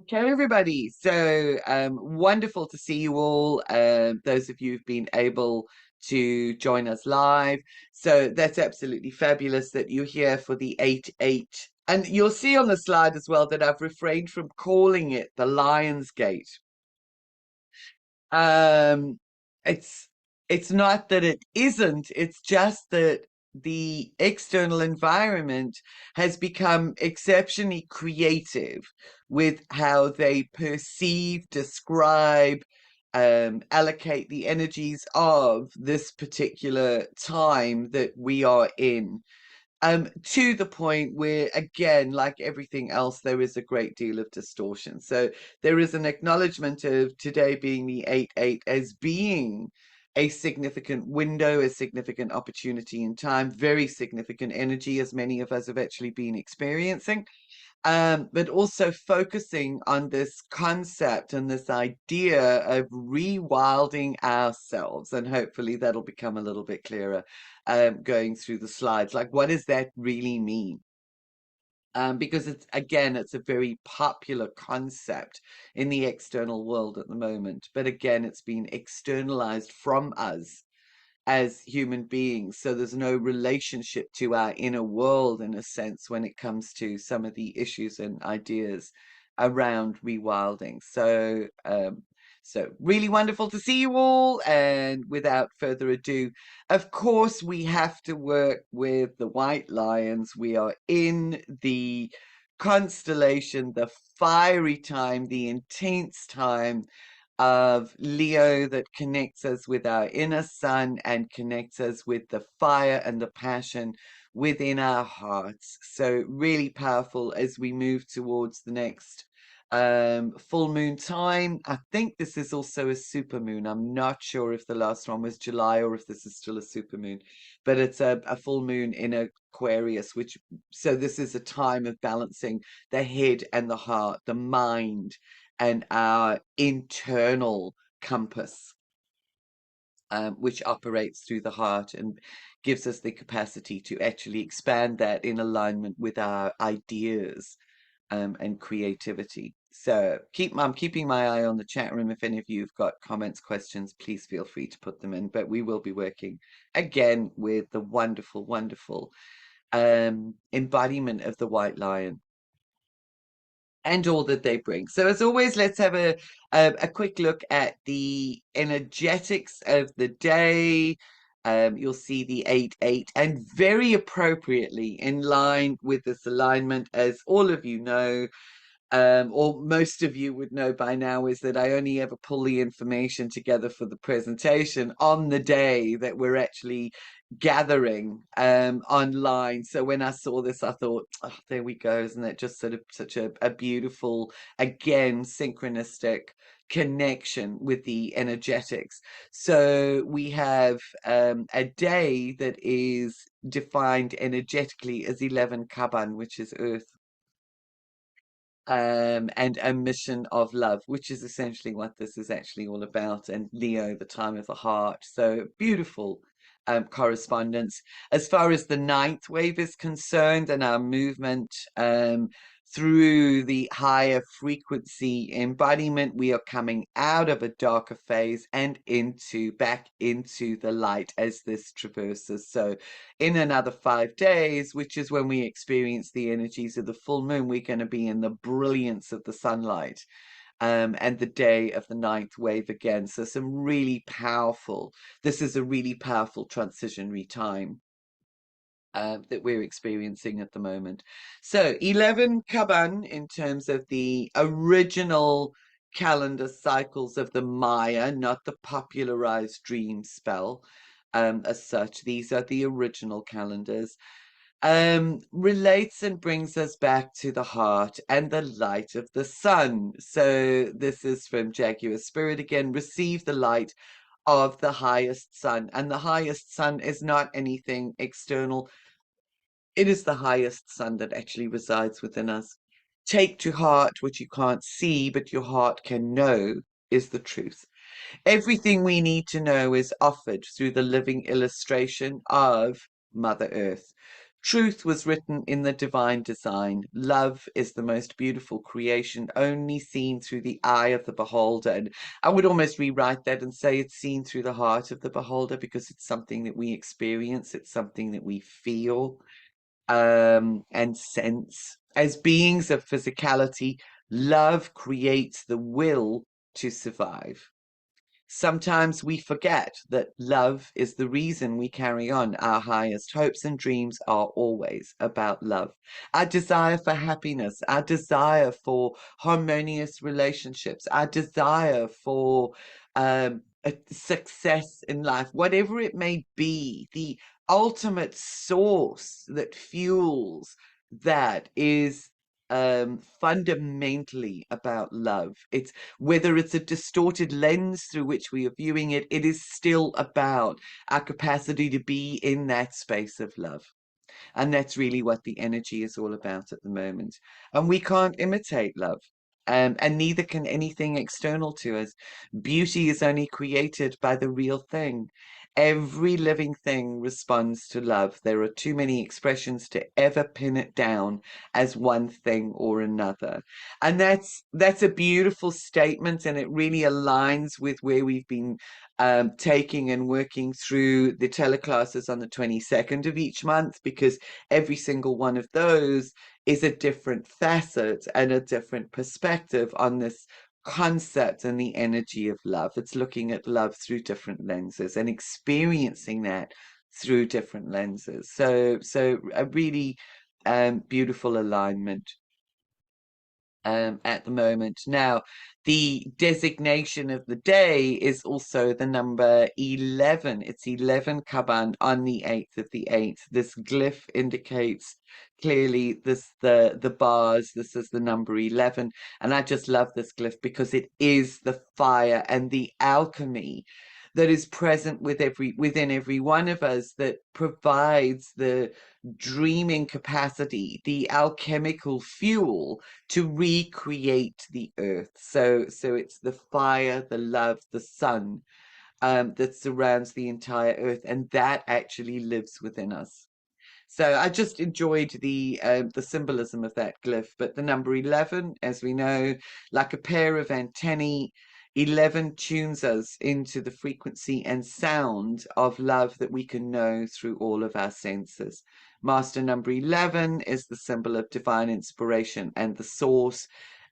Okay, everybody. So wonderful to see you all. Those of you who've been able to join us live. So that's absolutely fabulous that you're here for the 8-8. And you'll see on the slide as well that I've refrained from calling it the Lion's Gate. Um, it's it's not that it isn't, it's just that the external environment has become exceptionally creative with how they perceive, describe, allocate the energies of this particular time that we are in. To the point where, again, like everything else, there is a great deal of distortion. So there is an acknowledgement of today being the 8-8 as being a significant window, a significant opportunity in time, very significant energy, as many of us have actually been experiencing. But also focusing on this concept and this idea of rewilding ourselves. And hopefully that'll become a little bit clearer going through the slides. Like, what does that really mean? Because it's a very popular concept in the external world at the moment. But again, it's been externalized from us as human beings. So there's no relationship to our inner world in a sense when it comes to some of the issues and ideas around rewilding. So really wonderful to see you all. And without further ado, of course, we have to work with the white lions. We are in the constellation, the fiery time, the intense time of Leo that connects us with our inner sun and connects us with the fire and the passion within our hearts. So really powerful as we move towards the next full moon time. I think this is also a super moon. I'm not sure if the last one was July or if this is still a super moon, but it's a full moon in Aquarius, so this is a time of balancing the head and the heart, the mind and our internal compass, which operates through the heart and gives us the capacity to actually expand that in alignment with our ideas and creativity. So I'm keeping my eye on the chat room. If any of you have got comments, questions, please feel free to put them in. But we will be working again with the wonderful, wonderful embodiment of the white lion and all that they bring. So as always, let's have a quick look at the energetics of the day. You'll see the 8-8, and very appropriately in line with this alignment, as all of you know, or most of you would know by now, is that I only ever pull the information together for the presentation on the day that we're actually gathering online. So when I saw this, I thought, oh, there we go. Isn't that just sort of such a beautiful, again, synchronistic connection with the energetics? So we have a day that is defined energetically as 11 Kaban, which is Earth, and a mission of love, which is essentially what this is actually all about. And Leo, the time of the heart. So beautiful correspondence. As far as the ninth wave is concerned and our movement through the higher frequency embodiment, we are coming out of a darker phase and back into the light as this traverses. So in another 5 days, which is when we experience the energies of the full moon, we're going to be in the brilliance of the sunlight. And the day of the ninth wave again. So this is a really powerful transitionary time that we're experiencing at the moment. So 11 Kaban in terms of the original calendar cycles of the Maya, not the popularized dream spell as such. These are the original calendars. Relates and brings us back to the heart and the light of the sun. So this is from Jaguar Spirit again. Receive the light of the highest sun. And the highest sun is not anything external. It is the highest sun that actually resides within us. Take to heart what you can't see, but your heart can know is the truth. Everything we need to know is offered through the living illustration of Mother Earth. Truth was written in the divine design. Love is the most beautiful creation, only seen through the eye of the beholder. And I would almost rewrite that and say it's seen through the heart of the beholder because it's something that we experience, it's something that we feel and sense. As beings of physicality, love creates the will to survive. Sometimes we forget that love is the reason we carry on. Our highest hopes and dreams are always about love. Our desire for happiness, our desire for harmonious relationships, our desire for a success in life, whatever it may be, the ultimate source that fuels that is fundamentally about love. It's whether it's a distorted lens through which we are viewing it, it is still about our capacity to be in that space of love. And that's really what the energy is all about at the moment. And we can't imitate love. And neither can anything external to us. Beauty is only created by the real thing. Every living thing responds to love. There are too many expressions to ever pin it down as one thing or another. And that's a beautiful statement, and it really aligns with where we've been taking and working through the teleclasses on the 22nd of each month, because every single one of those is a different facet and a different perspective on this concept and the energy of love. It's looking at love through different lenses and experiencing that through different lenses. So a really beautiful alignment at the moment. Now, the designation of the day is also the number 11. It's 11 Kaban on the 8th of the 8th. This glyph indicates clearly the bars. This is the number 11. And I just love this glyph because it is the fire and the alchemy that is present within every one of us that provides the dreaming capacity, the alchemical fuel to recreate the earth. So it's the fire, the love, the sun that surrounds the entire earth, and that actually lives within us. So I just enjoyed the symbolism of that glyph. But the number 11, as we know, like a pair of antennae, 11 tunes us into the frequency and sound of love that we can know through all of our senses. Master number 11 is the symbol of divine inspiration and the source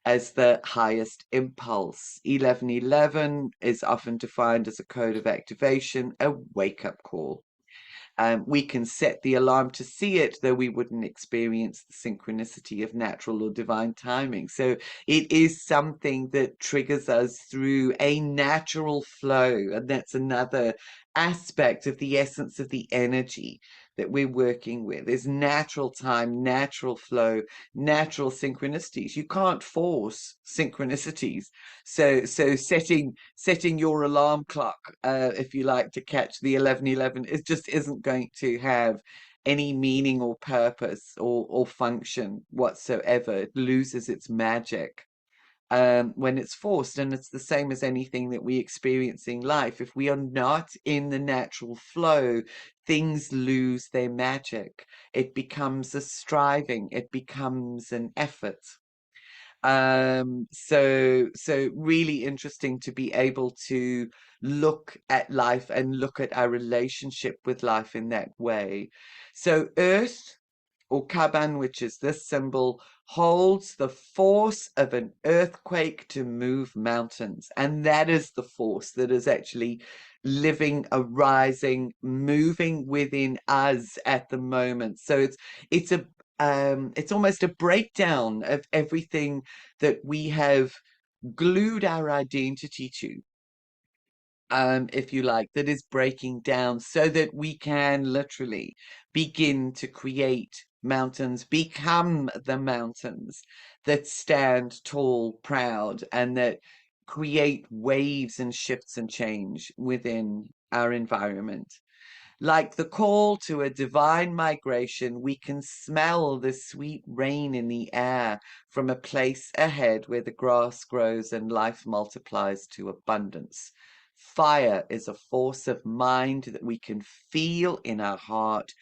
as the highest impulse. 1111 is often defined as a code of activation, a wake-up call. We can set the alarm to see it, though we wouldn't experience the synchronicity of natural or divine timing. So it is something that triggers us through a natural flow. And that's another aspect of the essence of the energy that we're working with is natural time, natural flow, natural synchronicities. You can't force synchronicities. So setting your alarm clock, if you like, to catch the 11:11, it just isn't going to have any meaning or purpose or function whatsoever. It loses its magic when it's forced. And it's the same as anything that we experience in life. If we are not in the natural flow, things lose their magic. It becomes a striving, it becomes an effort. So really interesting to be able to look at life and look at our relationship with life in that way. So Earth, or Kaban, which is this symbol, holds the force of an earthquake to move mountains. And that is the force that is actually living, arising, moving within us at the moment. So it's almost a breakdown of everything that we have glued our identity to, if you like, that is breaking down so that we can literally begin to create mountains, become the mountains that stand tall, proud, and that create waves and shifts and change within our environment. Like the call to a divine migration, we can smell the sweet rain in the air from a place ahead where the grass grows and life multiplies to abundance. Fire is a force of mind that we can feel in our heart,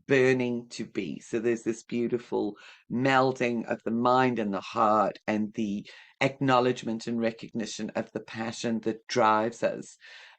burning to be. So there's this beautiful melding of the mind and the heart and the acknowledgement and recognition of the passion that drives us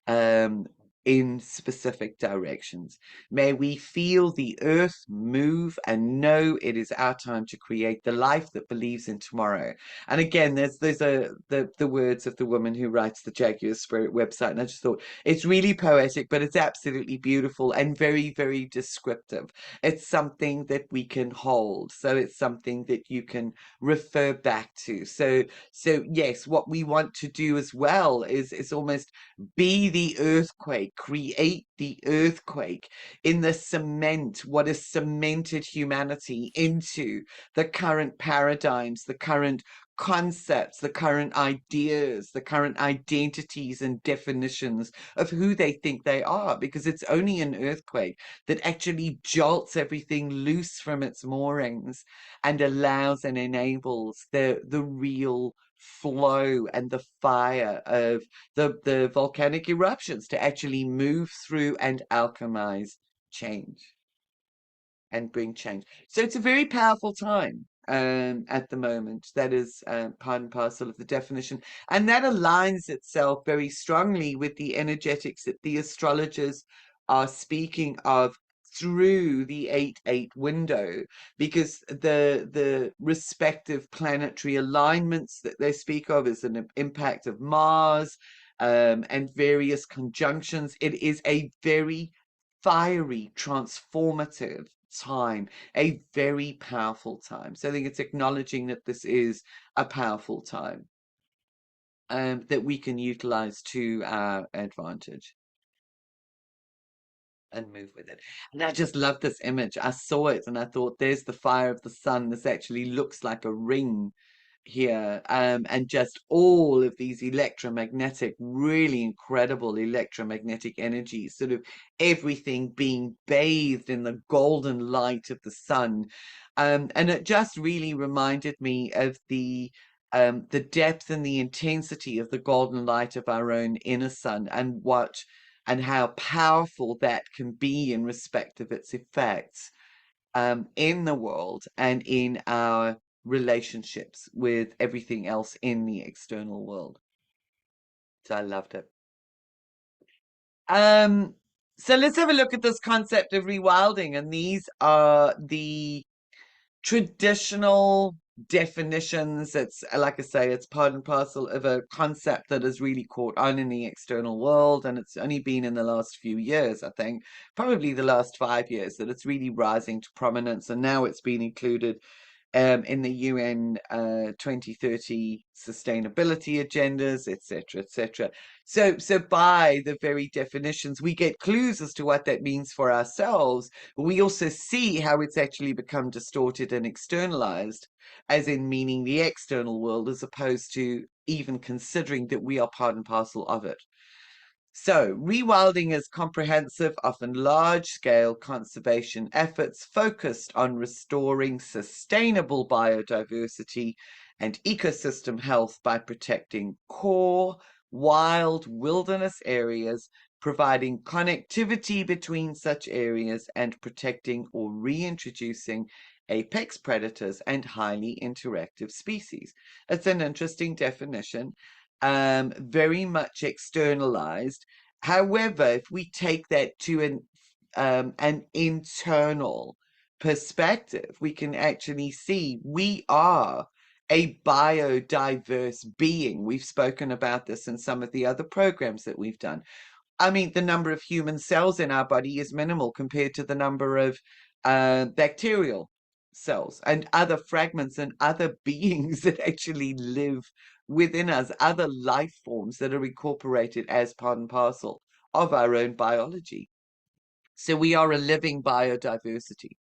um, in specific directions. May we feel the earth move and know it is our time to create the life that believes in tomorrow. And again, there's the words of the woman who writes the Jaguar Spirit website, and I just thought it's really poetic, but it's absolutely beautiful and very, very descriptive. It's something that we can hold. So it's something that you can refer back to. So yes, what we want to do as well is almost be the earthquake, create the earthquake in the cement, what has cemented humanity into the current paradigms, the current concepts, the current ideas, the current identities and definitions of who they think they are, because it's only an earthquake that actually jolts everything loose from its moorings and allows and enables the real flow and the fire of the volcanic eruptions to actually move through and alchemize change and bring change. So it's a very powerful time at the moment. That is part and parcel of the definition. And that aligns itself very strongly with the energetics that the astrologers are speaking of through the 8-8 window, because the respective planetary alignments that they speak of is an impact of Mars and various conjunctions. It is a very fiery, transformative time, a very powerful time. So I think it's acknowledging that this is a powerful time that we can utilize to our advantage and move with it. And I just love this image. I saw it and I thought, there's the fire of the sun. This actually looks like a ring here, and just all of these electromagnetic, really incredible electromagnetic energies, sort of everything being bathed in the golden light of the sun. And it just really reminded me of the depth and the intensity of the golden light of our own inner sun, and how powerful that can be in respect of its effects in the world and in our relationships with everything else in the external world. So I loved it. Um, so let's have a look at this concept of rewilding, and these are the traditional definitions. It's like I say, it's part and parcel of a concept that has really caught on in the external world, and it's only been in the last few years, I think, probably the last 5 years, that it's really rising to prominence, and now it's been included in the UN 2030 sustainability agendas, etc., etc. So by the very definitions, we get clues as to what that means for ourselves, but we also see how it's actually become distorted and externalized, as in meaning the external world, as opposed to even considering that we are part and parcel of it. So, rewilding is comprehensive, often large-scale conservation efforts focused on restoring sustainable biodiversity and ecosystem health by protecting core wild wilderness areas, providing connectivity between such areas, and protecting or reintroducing apex predators and highly interactive species. It's an interesting definition, very much externalized. However, if we take that to an internal perspective, we can actually see we are a biodiverse being. We've spoken about this in some of the other programs that we've done. I mean, the number of human cells in our body is minimal compared to the number of bacterial cells and other fragments and other beings that actually live within us, other life forms that are incorporated as part and parcel of our own biology. So we are a living biodiversity.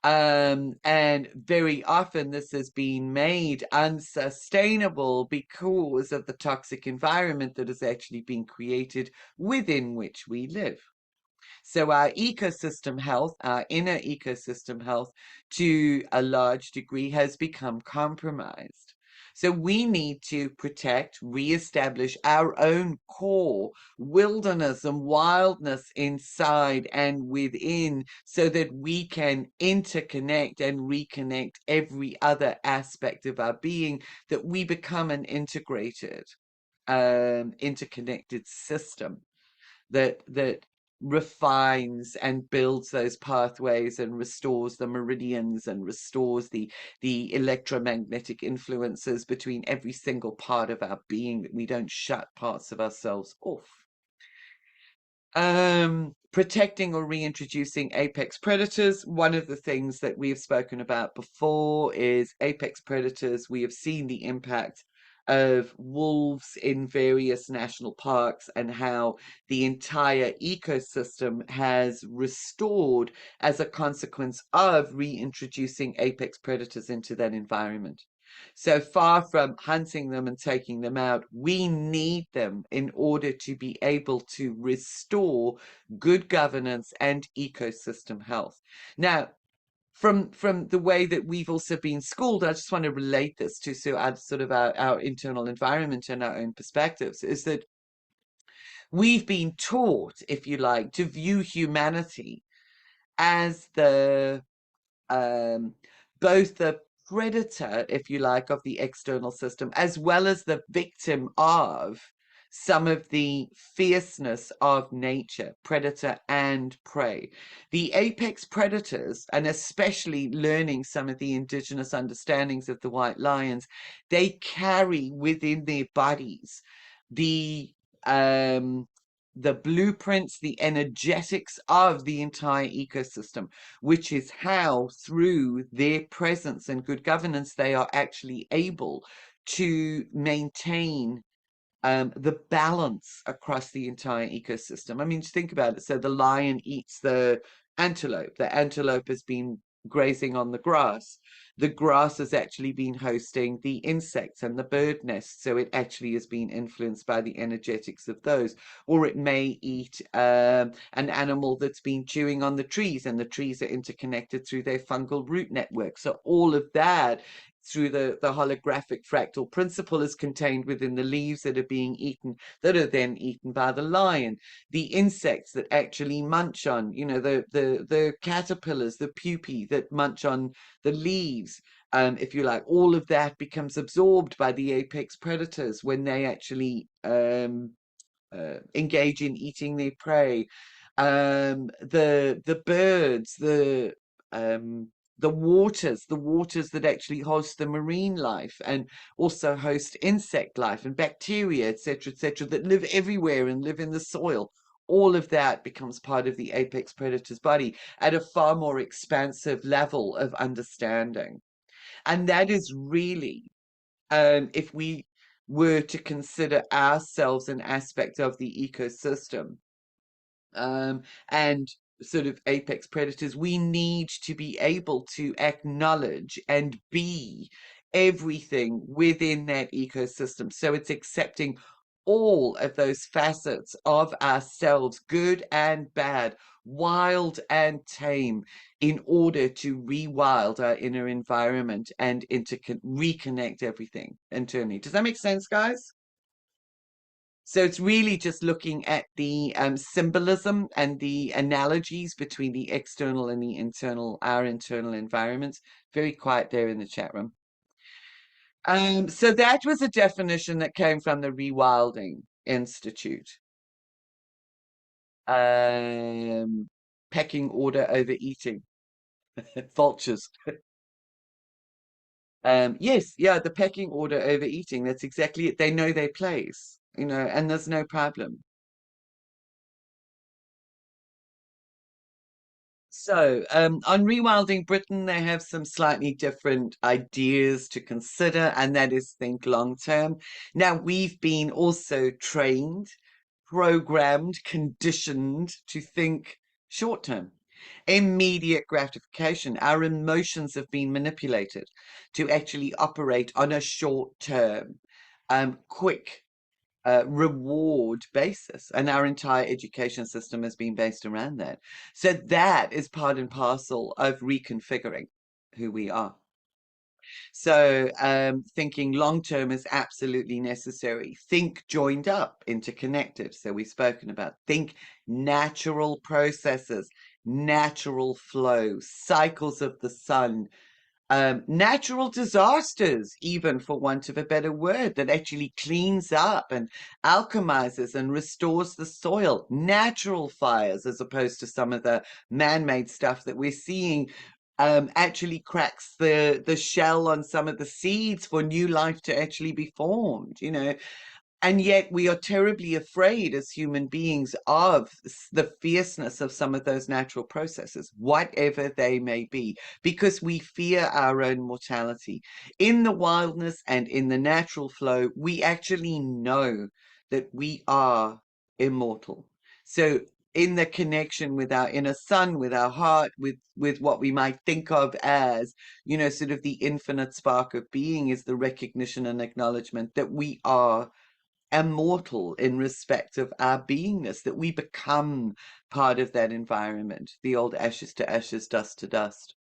And very often this has been made unsustainable because of the toxic environment that has actually been created within which we live. So our ecosystem health, our inner ecosystem health, to a large degree has become compromised. So we need to protect, reestablish our own core wilderness and wildness inside and within so that we can interconnect and reconnect every other aspect of our being, that we become an integrated, interconnected system that refines and builds those pathways and restores the meridians and restores the electromagnetic influences between every single part of our being, that we don't shut parts of ourselves off. Protecting or reintroducing apex predators. One of the things that we have spoken about before is apex predators. We have seen the impact of wolves in various national parks and how the entire ecosystem has restored as a consequence of reintroducing apex predators into that environment. So far from hunting them and taking them out, we need them in order to be able to restore good governance and ecosystem health. Now, from the way that we've also been schooled, I just want to relate this to sort of our internal environment and our own perspectives, is that we've been taught, if you like, to view humanity as the both the predator, if you like, of the external system, as well as the victim of some of the fierceness of nature, predator and prey. The apex predators, and especially learning some of the indigenous understandings of the white lions, they carry within their bodies the blueprints, the energetics of the entire ecosystem, which is how, through their presence and good governance, they are actually able to maintain the balance across the entire ecosystem. I mean, just think about it. So the lion eats the antelope. The antelope has been grazing on the grass. The grass has actually been hosting the insects and the bird nests. So it actually has been influenced by the energetics of those. Or it may eat an animal that's been chewing on the trees, and the trees are interconnected through their fungal root network. So all of that, through the holographic fractal principle, is contained within the leaves that are being eaten, that are then eaten by the lion. The insects that actually munch on, the caterpillars, the pupae that munch on the leaves, if you like, all of that becomes absorbed by the apex predators when they actually engage in eating their prey. The birds, the waters that actually host the marine life and also host insect life and bacteria, etc., that live everywhere and live in the soil. All of that becomes part of the apex predator's body at a far more expansive level of understanding. And that is really, if we were to consider ourselves an aspect of the ecosystem, and sort of apex predators, we need to be able to acknowledge and be everything within that ecosystem. So it's accepting all of those facets of ourselves, good and bad, wild and tame, in order to rewild our inner environment and reconnect everything internally. Does that make sense, guys? So it's really just looking at the symbolism and the analogies between the external and the internal, our internal environments. Very quiet there in the chat room. So that was a definition that came from the Rewilding Institute. Pecking order overeating. Vultures. Yes, yeah, the pecking order overeating. That's exactly it. They know their place, and there's no problem. So, on Rewilding Britain, they have some slightly different ideas to consider, and that is think long term. Now, we've been also trained, programmed, conditioned to think short term, immediate gratification. Our emotions have been manipulated to actually operate on a short term, quick reward basis, and our entire education system has been based around that. So that is part and parcel of reconfiguring who we are. So thinking long term is absolutely necessary. Think joined up, interconnected. So we've spoken about think natural processes, natural flow, cycles of the sun, natural disasters, even for want of a better word, that actually cleans up and alchemizes and restores the soil. Natural fires, as opposed to some of the man-made stuff that we're seeing, actually cracks the shell on some of the seeds for new life to actually be formed. And yet we are terribly afraid as human beings of the fierceness of some of those natural processes, whatever they may be, because we fear our own mortality. In the wildness and in the natural flow, we actually know that we are immortal. So in the connection with our inner sun, with our heart, with what we might think of as, sort of the infinite spark of being, is the recognition and acknowledgement that we are immortal in respect of our beingness, that we become part of that environment, the old ashes to ashes, dust to dust.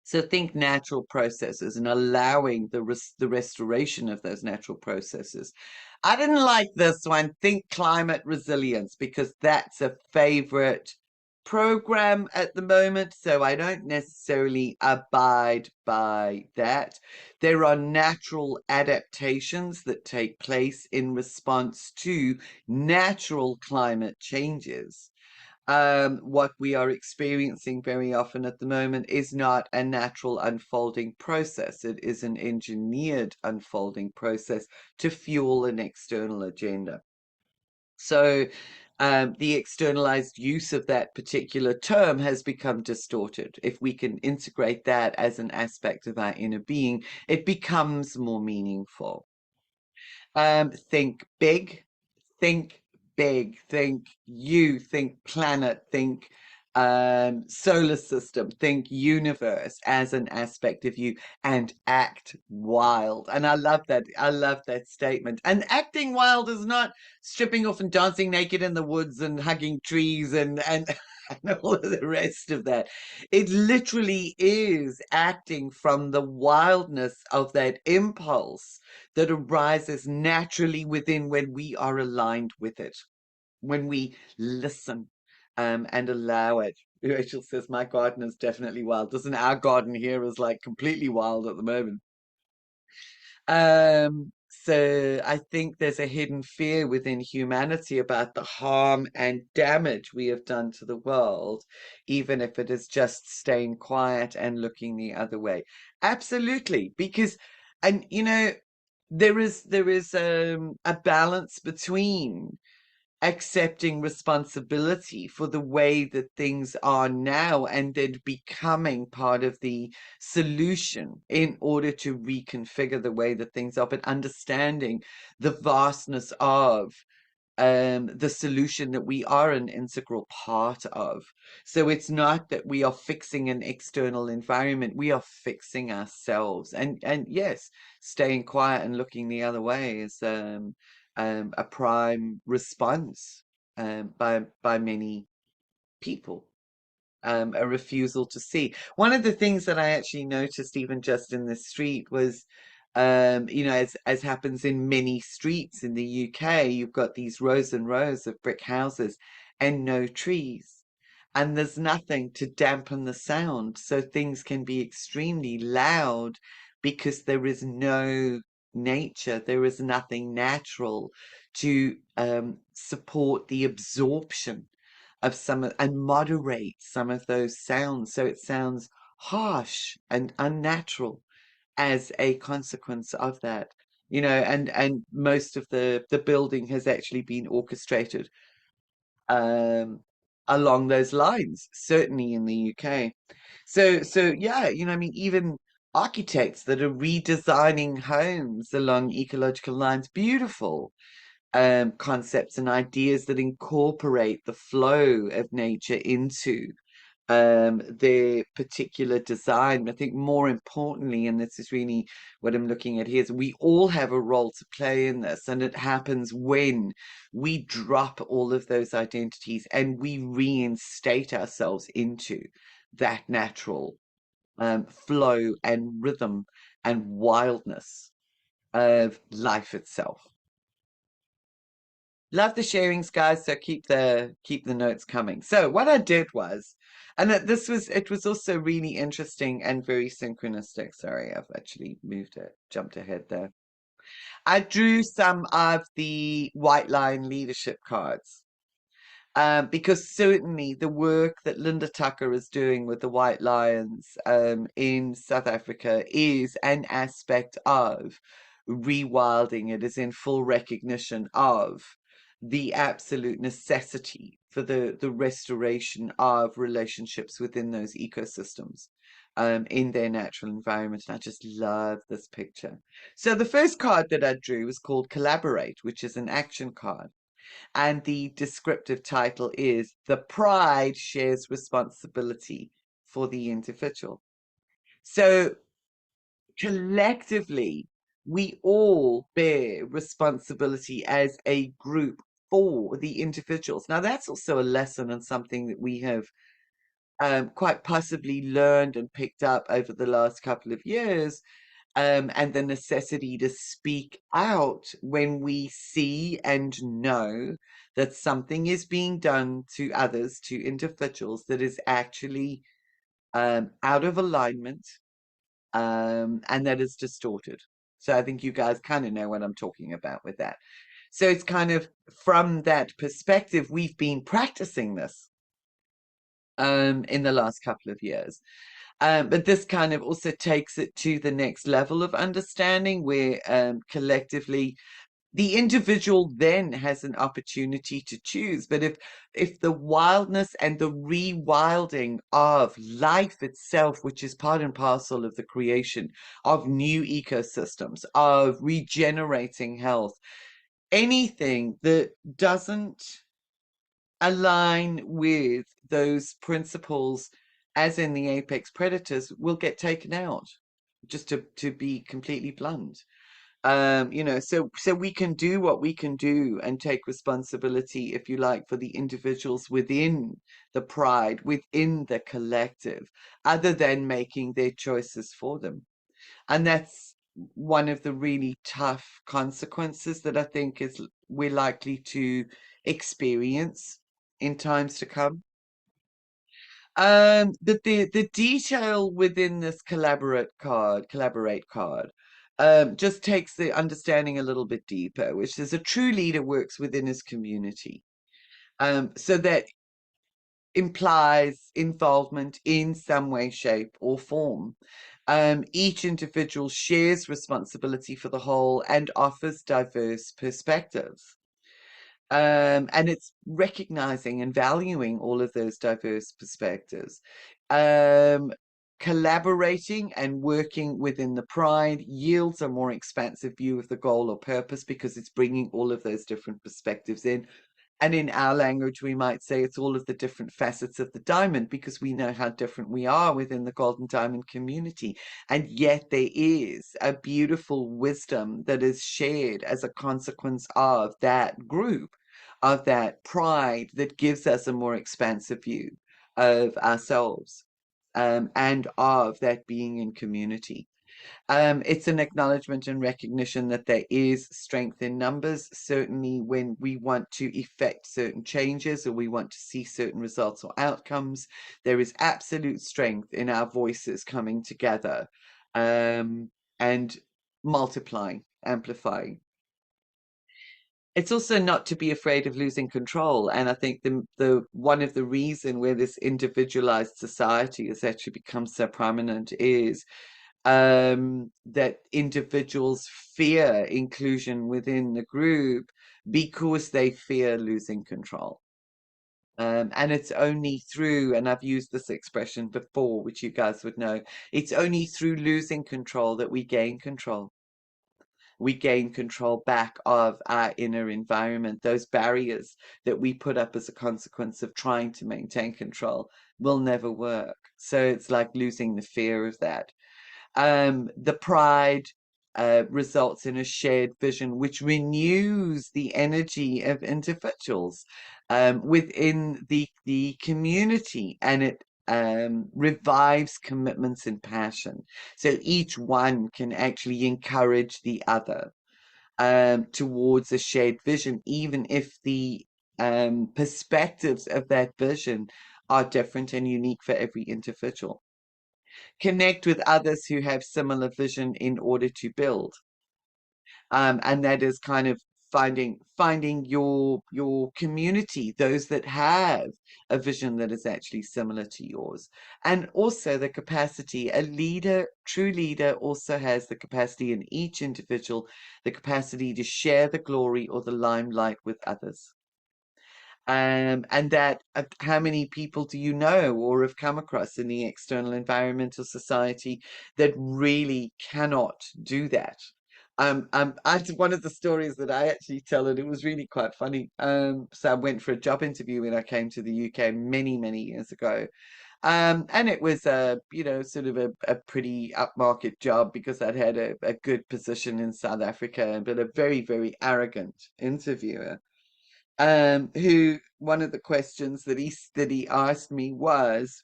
So think natural processes and allowing the restoration of those natural processes. I didn't like this one. Think climate resilience, because that's a favorite program at the moment. So I don't necessarily abide by that. There are natural adaptations that take place in response to natural climate changes. What we are experiencing very often at the moment is not a natural unfolding process. It is an engineered unfolding process to fuel an external agenda. So the externalized use of that particular term has become distorted. If we can integrate that as an aspect of our inner being, it becomes more meaningful. Think big, think big, think planet, think solar system, think universe as an aspect of you, and act wild. And I love that. I love that statement. And acting wild is not stripping off and dancing naked in the woods and hugging trees and and all of the rest of that. It literally is acting from the wildness of that impulse that arises naturally within when we are aligned with it, when we listen and allow it. Rachel says, my garden is definitely wild. Doesn't our garden here is like completely wild at the moment? So I think there's a hidden fear within humanity about the harm and damage we have done to the world, even if it is just staying quiet and looking the other way. Absolutely, because, and there is a balance between accepting responsibility for the way that things are now and then becoming part of the solution in order to reconfigure the way that things are, but understanding the vastness of the solution that we are an integral part of. So it's not that we are fixing an external environment, we are fixing ourselves. And yes, staying quiet and looking the other way is a prime response by many people. A refusal to see. One of the things that I actually noticed even just in the street was, as happens in many streets in the UK, you've got these rows and rows of brick houses and no trees. And there's nothing to dampen the sound. So things can be extremely loud because there is no nature, there is nothing natural to support the absorption of and moderate some of those sounds so it sounds harsh and unnatural as a consequence of that. And most of the building has actually been orchestrated um along those lines, certainly in the UK. So yeah, I mean, even architects that are redesigning homes along ecological lines, beautiful concepts and ideas that incorporate the flow of nature into their particular design. I think more importantly, and this is really what I'm looking at here, is we all have a role to play in this, and it happens when we drop all of those identities and we reinstate ourselves into that natural flow and rhythm and wildness of life itself. Love the sharings, guys. So keep the notes coming. So what I did was, and it was also really interesting and very synchronistic. Sorry, I've actually jumped ahead there. I drew some of the White Line leadership cards. Because certainly the work that Linda Tucker is doing with the White Lions in South Africa is an aspect of rewilding. It is in full recognition of the absolute necessity for the restoration of relationships within those ecosystems in their natural environment. And I just love this picture. So the first card that I drew was called Collaborate, which is an action card. And the descriptive title is The Pride Shares Responsibility for the Individual. So collectively, we all bear responsibility as a group for the individuals. Now, that's also a lesson and something that we have quite possibly learned and picked up over the last couple of years, and the necessity to speak out when we see and know that something is being done to others, to individuals, that is actually out of alignment, and that is distorted. So I think you guys kind of know what I'm talking about with that. So it's kind of from that perspective, we've been practicing this in the last couple of years. But this kind of also takes it to the next level of understanding where collectively the individual then has an opportunity to choose. But if the wildness and the rewilding of life itself, which is part and parcel of the creation of new ecosystems, of regenerating health, anything that doesn't align with those principles, as in the apex predators, will get taken out, just to be completely blunt. So we can do what we can do and take responsibility, if you like, for the individuals within the pride, within the collective, other than making their choices for them. And that's one of the really tough consequences that I think is we're likely to experience in times to come. The detail within this collaborate card, just takes the understanding a little bit deeper, which is a true leader works within his community. So that implies involvement in some way, shape, or form. Each individual shares responsibility for the whole and offers diverse perspectives. And it's recognizing and valuing all of those diverse perspectives. Collaborating and working within the pride yields a more expansive view of the goal or purpose because it's bringing all of those different perspectives in. And in our language, we might say it's all of the different facets of the diamond because we know how different we are within the Golden Diamond community. And yet there is a beautiful wisdom that is shared as a consequence of that group, of that pride that gives us a more expansive view of ourselves, and of that being in community. It's an acknowledgement and recognition that there is strength in numbers. Certainly when we want to effect certain changes or we want to see certain results or outcomes, there is absolute strength in our voices coming together, and multiplying, amplifying. It's also not to be afraid of losing control. And I think the one of the reason where this individualized society has actually become so prominent is that individuals fear inclusion within the group because they fear losing control. And it's only through, and I've used this expression before, which you guys would know, it's only through losing control that we gain control. We gain control back of our inner environment. Those barriers that we put up as a consequence of trying to maintain control will never work. So it's like losing the fear of that. The pride results in a shared vision, which renews the energy of individuals within the community, and it revives commitments and passion. So each one can actually encourage the other towards a shared vision, even if the perspectives of that vision are different and unique for every individual. Connect with others who have similar vision in order to build. And that is kind of finding your community, those that have a vision that is actually similar to yours. And also the capacity, a leader, true leader also has the capacity in each individual, the capacity to share the glory or the limelight with others. And that how many people do you know or have come across in the external environmental society that really cannot do that? One of the stories that I actually tell, and it was really quite funny. So I went for a job interview when I came to the UK many, many years ago. And it was sort of a pretty upmarket job because I'd had a good position in South Africa, but a very, very arrogant interviewer who one of the questions that he asked me was,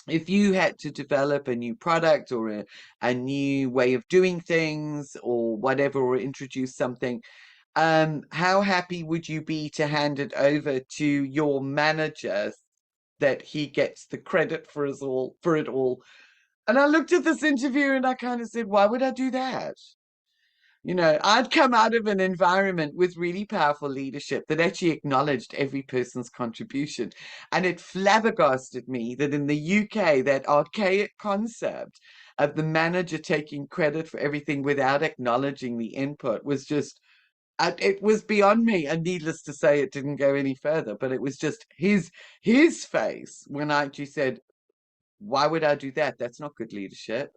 if you had to develop a new product or a new way of doing things or whatever, or introduce something, how happy would you be to hand it over to your manager that he gets the credit for it all? And I looked at this interview and I kind of said, why would I do that? I'd come out of an environment with really powerful leadership that actually acknowledged every person's contribution. And it flabbergasted me that in the UK, that archaic concept of the manager taking credit for everything without acknowledging the input was just, it was beyond me. And needless to say, it didn't go any further, but it was just his face when I actually said, why would I do that? That's not good leadership.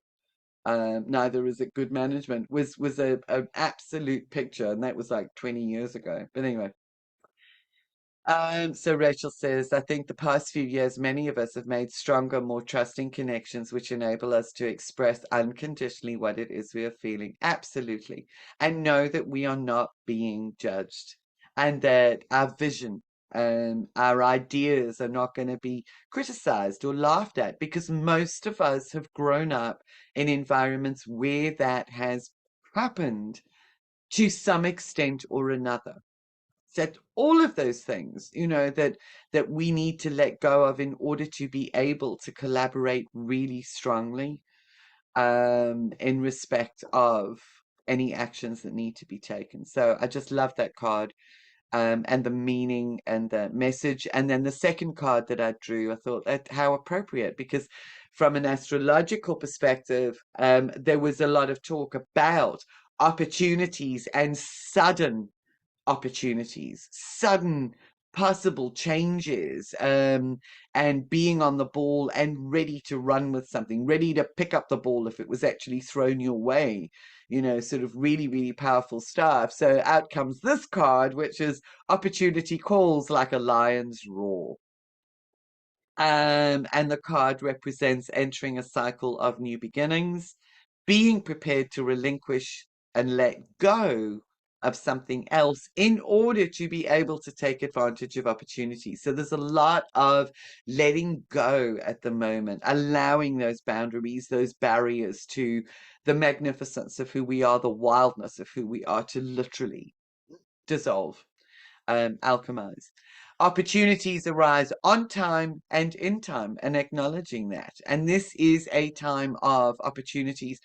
Neither is it good management, was an absolute picture, and that was like 20 years ago. But anyway, so Rachel says, I think the past few years, many of us have made stronger, more trusting connections, which enable us to express unconditionally what it is we are feeling. Absolutely. And know that we are not being judged, and that our vision and our ideas are not going to be criticized or laughed at, because most of us have grown up in environments where that has happened to some extent or another. That all of those things, that we need to let go of in order to be able to collaborate really strongly in respect of any actions that need to be taken. So I just love that card. And the meaning and the message. And then the second card that I drew, I thought that how appropriate, because from an astrological perspective, there was a lot of talk about opportunities and sudden opportunities, sudden possible changes, and being on the ball and ready to run with something, ready to pick up the ball if it was actually thrown your way, sort of really, really powerful stuff. So out comes this card, which is opportunity calls like a lion's roar. And the card represents entering a cycle of new beginnings, being prepared to relinquish and let go of something else in order to be able to take advantage of opportunities. So there's a lot of letting go at the moment, allowing those boundaries, those barriers to the magnificence of who we are, the wildness of who we are, to literally dissolve, alchemize. Opportunities arise on time and in time, and acknowledging that. And this is a time of opportunities,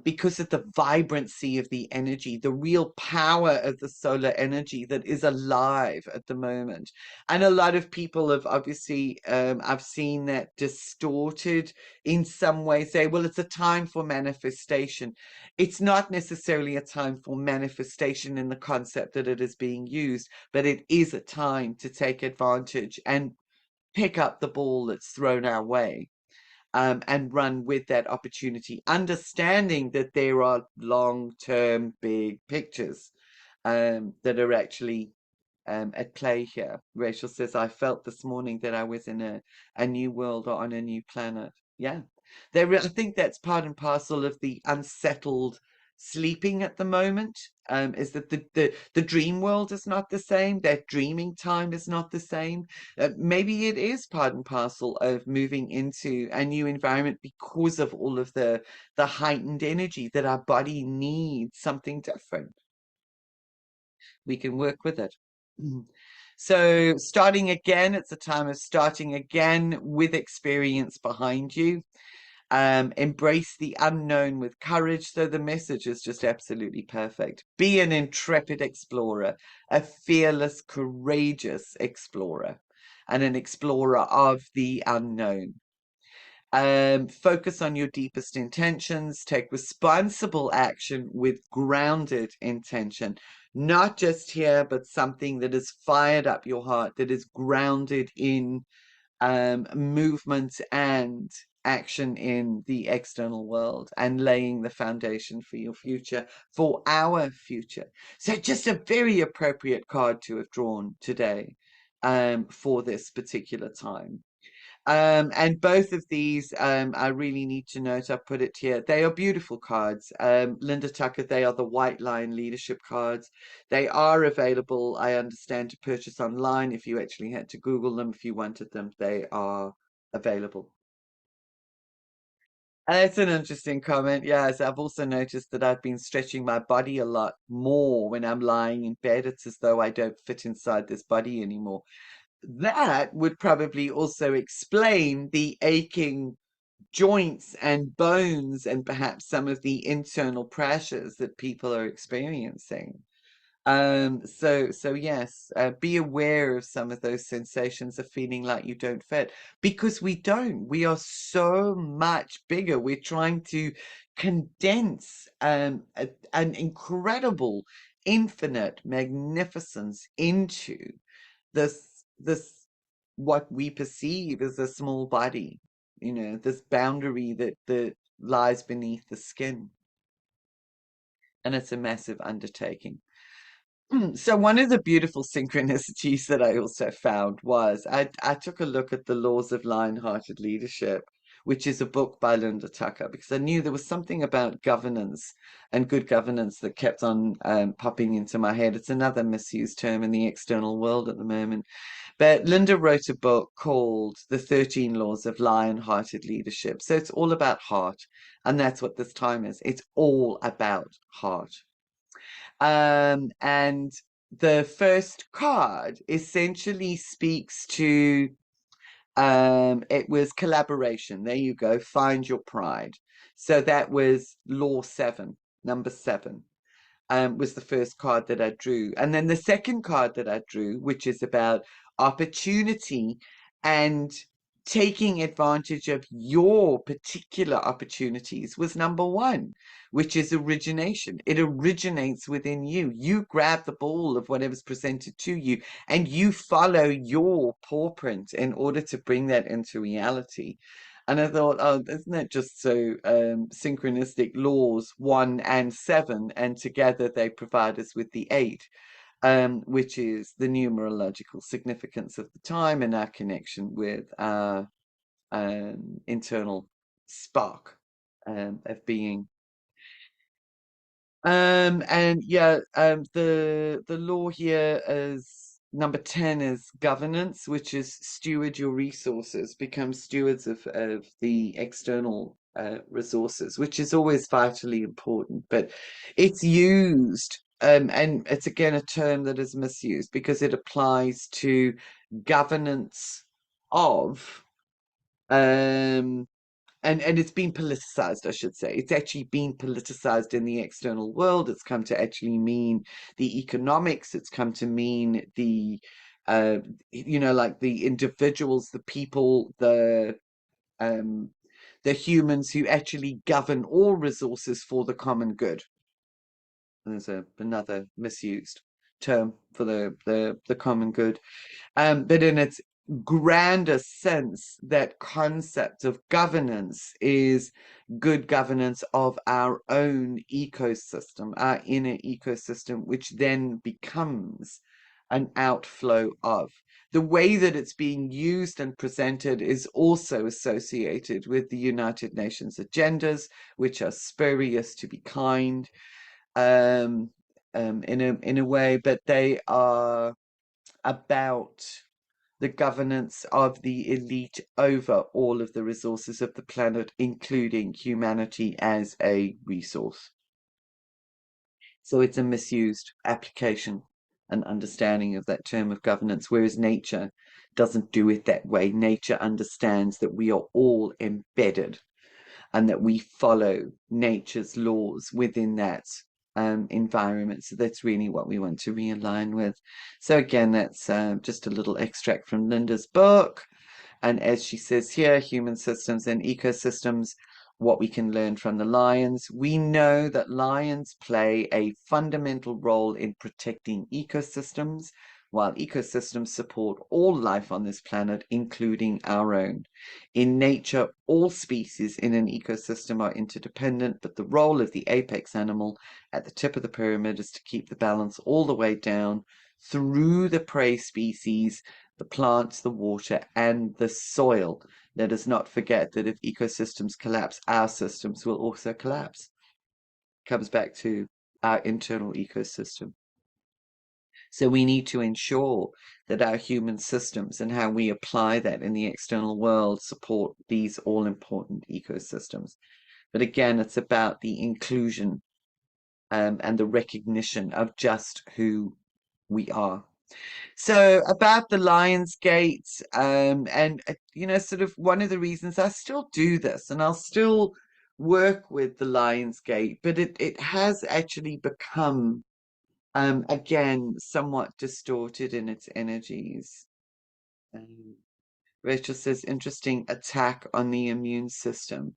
because of the vibrancy of the energy, the real power of the solar energy that is alive at the moment. And a lot of people have obviously, I've seen that distorted in some way, say, well, it's a time for manifestation. It's not necessarily a time for manifestation in the concept that it is being used, but it is a time to take advantage and pick up the ball that's thrown our way. And run with that opportunity, understanding that there are long-term big pictures that are actually at play here. Rachel says, I felt this morning that I was in a new world or on a new planet. Yeah, I think that's part and parcel of the unsettled sleeping at the moment, is that the dream world is not the same, that dreaming time is not the same. Maybe it is part and parcel of moving into a new environment because of all of the heightened energy that our body needs something different. We can work with it. So starting again, it's a time of starting again with experience behind you. Embrace the unknown with courage. So the message is just absolutely perfect. Be an intrepid explorer, a fearless, courageous explorer, and an explorer of the unknown. Focus on your deepest intentions. Take responsible action with grounded intention. Not just here, but something that has fired up your heart, that is grounded in movement and action in the external world, and laying the foundation for your future, for our future. So just a very appropriate card to have drawn today for this particular time. And both of these, I really need to note, I've put it here, they are beautiful cards. Linda Tucker, they are the White Line Leadership cards. They are available, I understand, to purchase online. If you actually had to Google them, if you wanted them, they are available. It's an interesting comment. Yes, I've also noticed that I've been stretching my body a lot more when I'm lying in bed. It's as though I don't fit inside this body anymore. That would probably also explain the aching joints and bones and perhaps some of the internal pressures that people are experiencing. So yes, be aware of some of those sensations of feeling like you don't fit, because we don't. We are so much bigger. We're trying to condense an incredible, infinite magnificence into this what we perceive as a small body, this boundary that lies beneath the skin. And it's a massive undertaking. So one of the beautiful synchronicities that I also found was I took a look at The Laws of Lion-Hearted Leadership, which is a book by Linda Tucker, because I knew there was something about governance and good governance that kept on popping into my head. It's another misused term in the external world at the moment. But Linda wrote a book called The 13 Laws of Lion-Hearted Leadership. So it's all about heart. And that's what this time is. It's all about heart. And the first card essentially speaks to it was collaboration. There you go. Find your pride. So that was law 7, number 7. Was the first card that I drew. And then the second card that I drew, which is about opportunity and taking advantage of your particular opportunities, was number 1, which is origination. It originates within you. You grab the ball of whatever's presented to you and you follow your paw print in order to bring that into reality. And I thought, oh, isn't that just so synchronistic? Laws 1 and 7, and together they provide us with the 8, which is the numerological significance of the time and our connection with our internal spark of being. And yeah, the law here is number 10 is governance, which is steward your resources, become stewards of the external resources, which is always vitally important, but it's used, and it's again a term that is misused because it applies to governance of and it's been politicized, I should say. It's actually been politicized in the external world. It's come to actually mean the economics. It's come to mean the, like the individuals, the people, the humans who actually govern all resources for the common good. There's another misused term for the common good. But in its grander sense, that concept of governance is good governance of our own ecosystem, our inner ecosystem, which then becomes an outflow of. The way that it's being used and presented is also associated with the United Nations agendas, which are spurious, to be kind, um, in a way, but they are about the governance of the elite over all of the resources of the planet, including humanity as a resource. So it's a misused application and understanding of that term of governance, whereas nature doesn't do it that way. Nature understands that we are all embedded and that we follow nature's laws within that environment. So that's really what we want to realign with. So again, that's just a little extract from Linda's book. And as she says here, human systems and ecosystems, what we can learn from the lions. We know that lions play a fundamental role in protecting ecosystems, while ecosystems support all life on this planet, including our own. In nature, all species in an ecosystem are interdependent, but the role of the apex animal at the tip of the pyramid is to keep the balance all the way down through the prey species, the plants, the water, and the soil. Let us not forget that if ecosystems collapse, our systems will also collapse. Comes back to our internal ecosystem. So we need to ensure that our human systems and how we apply that in the external world support these all-important ecosystems. But again, it's about the inclusion and the recognition of just who we are. So about the Lionsgate, and sort of one of the reasons I still do this, and I'll still work with the Lionsgate, but it has actually become, again, somewhat distorted in its energies. Um, Rachel says, interesting attack on the immune system.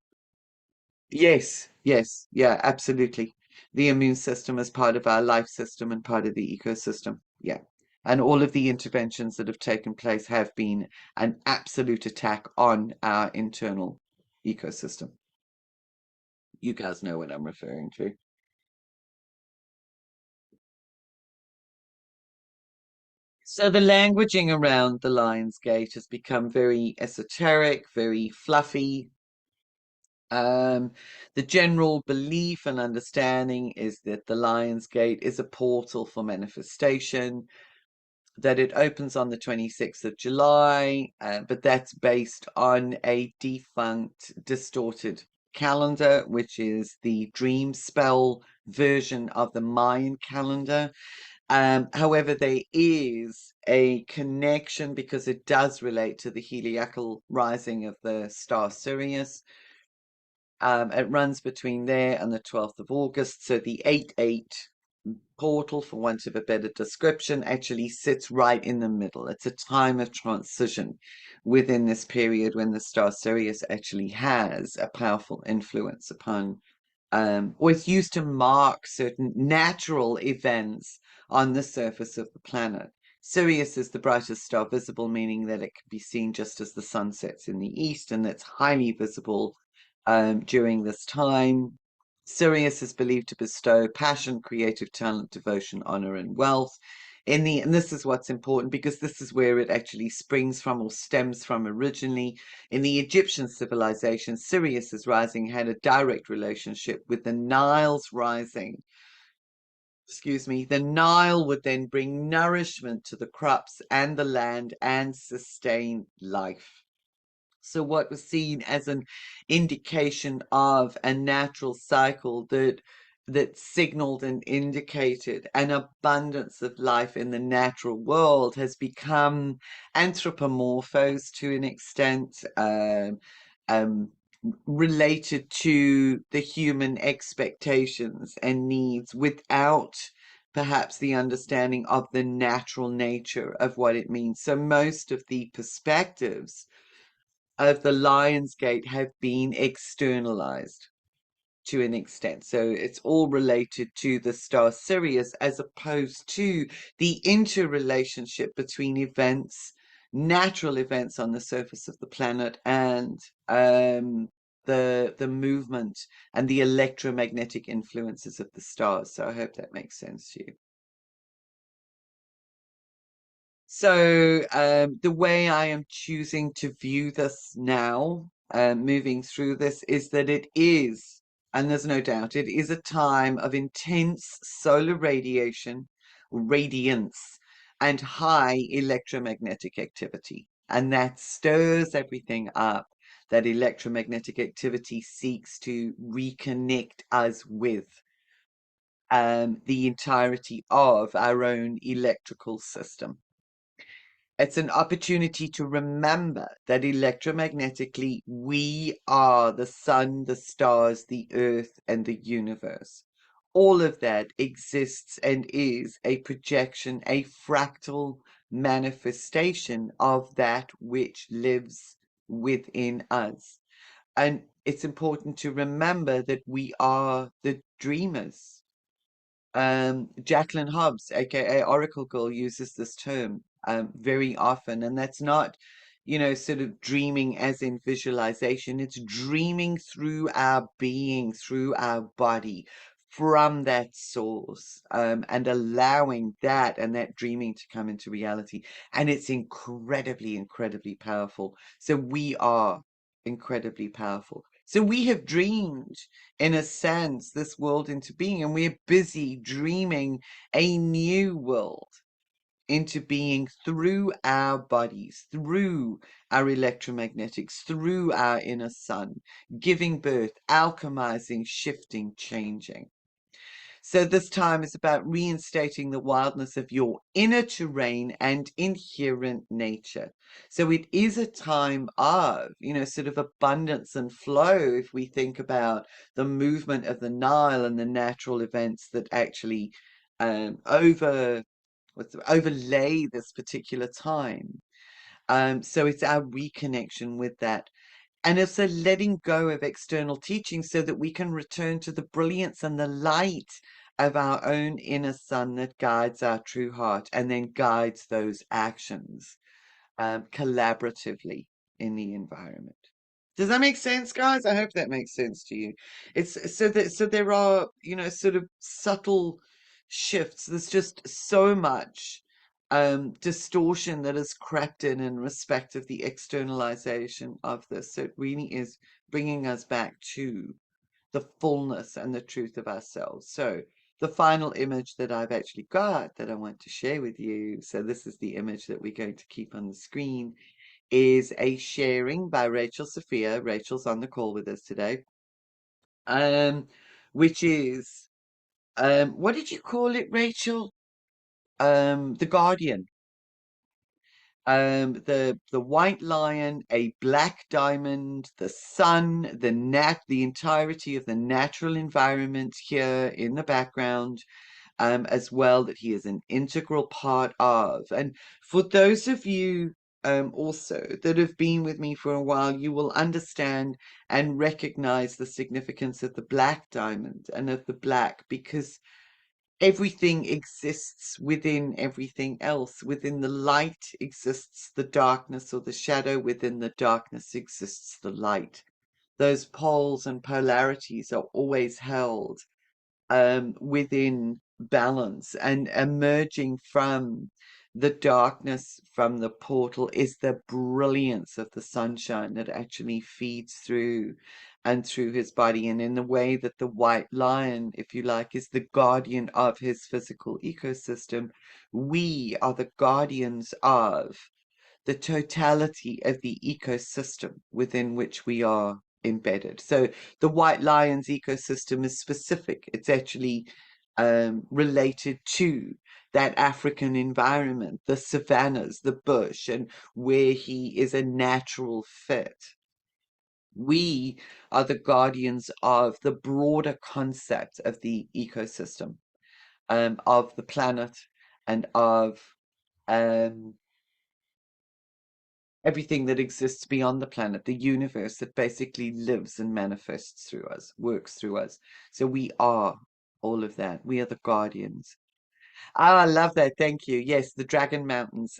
Yes, yes, yeah, absolutely. The immune system is part of our life system and part of the ecosystem. Yeah. And all of the interventions that have taken place have been an absolute attack on our internal ecosystem. You guys know what I'm referring to. So the languaging around the Lion's Gate has become very esoteric, very fluffy. Um, the general belief and understanding is that the Lion's Gate is a portal for manifestation, that it opens on the 26th of July, but that's based on a defunct, distorted calendar, which is the dream spell version of the Mayan calendar. However, there is a connection because it does relate to the heliacal rising of the star Sirius. It runs between there and the 12th of August. So the 8-8 portal, for want of a better description, actually sits right in the middle. It's a time of transition within this period when the star Sirius actually has a powerful influence upon, or it's used to mark certain natural events on the surface of the planet. Sirius is the brightest star visible, meaning that it can be seen just as the sun sets in the east, and that's highly visible during this time. Sirius is believed to bestow passion, creative talent, devotion, honor, and wealth. And this is what's important because this is where it actually springs from or stems from originally. In the Egyptian civilization, Sirius's rising had a direct relationship with the Nile's rising. Excuse me, the Nile would then bring nourishment to the crops and the land and sustain life. So what was seen as an indication of a natural cycle that signaled and indicated an abundance of life in the natural world has become anthropomorphized to an extent, um, related to the human expectations and needs without perhaps the understanding of the natural nature of what it means. So most of the perspectives of the Lionsgate have been externalized to an extent. So it's all related to the star Sirius as opposed to the interrelationship between events, natural events on the surface of the planet, and the movement and the electromagnetic influences of the stars. So I hope that makes sense to you. So, the way I am choosing to view this now, moving through this, is that it is, and there's no doubt, it is a time of intense solar radiation, radiance, and high electromagnetic activity. And that stirs everything up. That electromagnetic activity seeks to reconnect us with the entirety of our own electrical system. It's an opportunity to remember that electromagnetically we are the sun, the stars, the earth, and the universe. All of that exists and is a projection, a fractal manifestation of that which lives within us. And it's important to remember that we are the dreamers. Jacqueline Hobbs, aka Oracle Girl, uses this term very often, and that's not, sort of dreaming as in visualization. It's dreaming through our being, through our body, from that source, and allowing that and that dreaming to come into reality. And it's incredibly, incredibly powerful. So we are incredibly powerful. So we have dreamed, in a sense, this world into being, and we're busy dreaming a new world into being through our bodies, through our electromagnetics, through our inner sun, giving birth, alchemizing, shifting, changing. So this time is about reinstating the wildness of your inner terrain and inherent nature. So it is a time of, sort of abundance and flow if we think about the movement of the Nile and the natural events that actually overlay this particular time. So it's our reconnection with that. And also letting go of external teaching so that we can return to the brilliance and the light of our own inner sun that guides our true heart and then guides those actions collaboratively in the environment. Does that make sense, guys? I hope that makes sense to you. It's so there are, sort of subtle shifts. There's just so much distortion that has crept in respect of the externalization of this. So it really is bringing us back to the fullness and the truth of ourselves. So the final image that I've actually got that I want to share with you, so this is the image that we're going to keep on the screen, is a sharing by Rachel Sophia. Rachel's on the call with us today. Which is, what did you call it, Rachel? The Guardian. The white lion, a black diamond, the sun, the entirety of the natural environment here in the background, as well, that he is an integral part of. And for those of you also that have been with me for a while, you will understand and recognize the significance of the black diamond and of the black, because everything exists within everything else. Within the light exists the darkness, or the shadow. Within the darkness exists the light. Those poles and polarities are always held within balance, and emerging from the darkness, from the portal, is the brilliance of the sunshine that actually feeds through and through his body. And in the way that the white lion, if you like, is the guardian of his physical ecosystem, we are the guardians of the totality of the ecosystem within which we are embedded. So the white lion's ecosystem is specific. It's actually related to that African environment, the savannas, the bush, and where he is a natural fit. We are the guardians of the broader concept of the ecosystem, of the planet, and of everything that exists beyond the planet, the universe that basically lives and manifests through us, works through us. So we are all of that. We are the guardians. Ah, I love that. Thank you. Yes, the Dragon Mountains,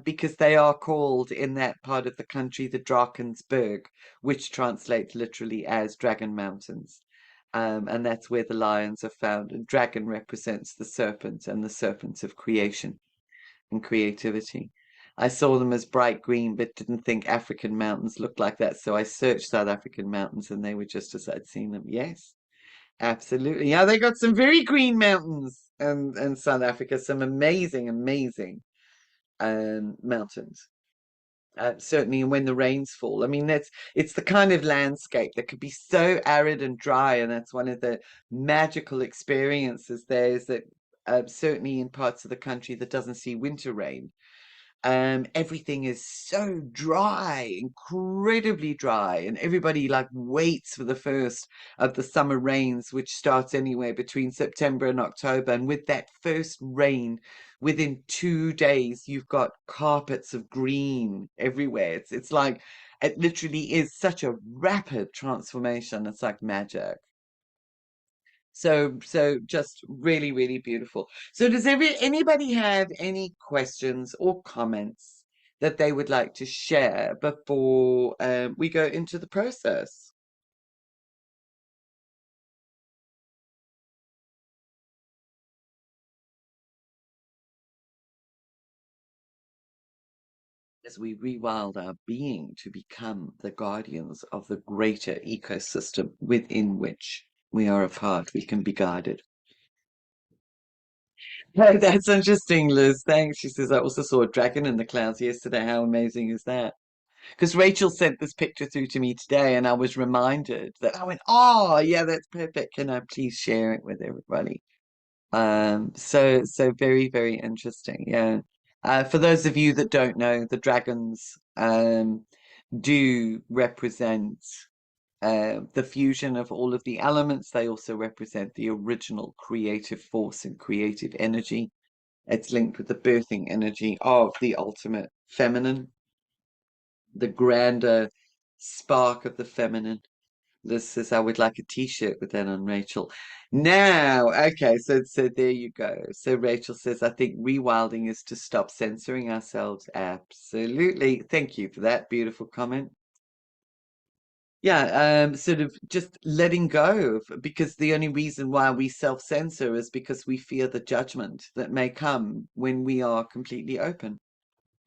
because they are called in that part of the country the Drakensberg, which translates literally as Dragon Mountains. And that's where the lions are found. And dragon represents the serpent and the serpents of creation. and creativity. I saw them as bright green, but didn't think African mountains looked like that. So I searched South African mountains and they were just as I'd seen them. Yes, absolutely. Yeah, they got some very green mountains and South Africa, some amazing, amazing mountains. Certainly when the rains fall. I mean, it's the kind of landscape that could be so arid and dry, and that's one of the magical experiences there is that certainly in parts of the country that doesn't see winter rain, everything is so dry, incredibly dry, and everybody like waits for the first of the summer rains, which starts anywhere between September and October. And with that first rain, within 2 days, you've got carpets of green everywhere. It's like it literally is such a rapid transformation. It's like magic. So just really, really beautiful. So does anybody have any questions or comments that they would like to share before we go into the process? As we rewild our being to become the guardians of the greater ecosystem within which we are a part, we can be guided. Oh, that's interesting, Liz. Thanks. She says, I also saw a dragon in the clouds yesterday. How amazing is that? Because Rachel sent this picture through to me today, and I was reminded that I went, "Oh, yeah, that's perfect. Can I please share it with everybody?" So very, very interesting. Yeah. For those of you that don't know, the dragons do represent the fusion of all of the elements. They also represent the original creative force and creative energy. It's linked with the birthing energy of the ultimate feminine, the grander spark of the feminine. Liz says, I would like a t-shirt with that on, Rachel. Now, okay, so there you go. So Rachel says, I think rewilding is to stop censoring ourselves. Absolutely. Thank you for that beautiful comment. Yeah, sort of just letting go of, because the only reason why we self-censor is because we fear the judgment that may come when we are completely open.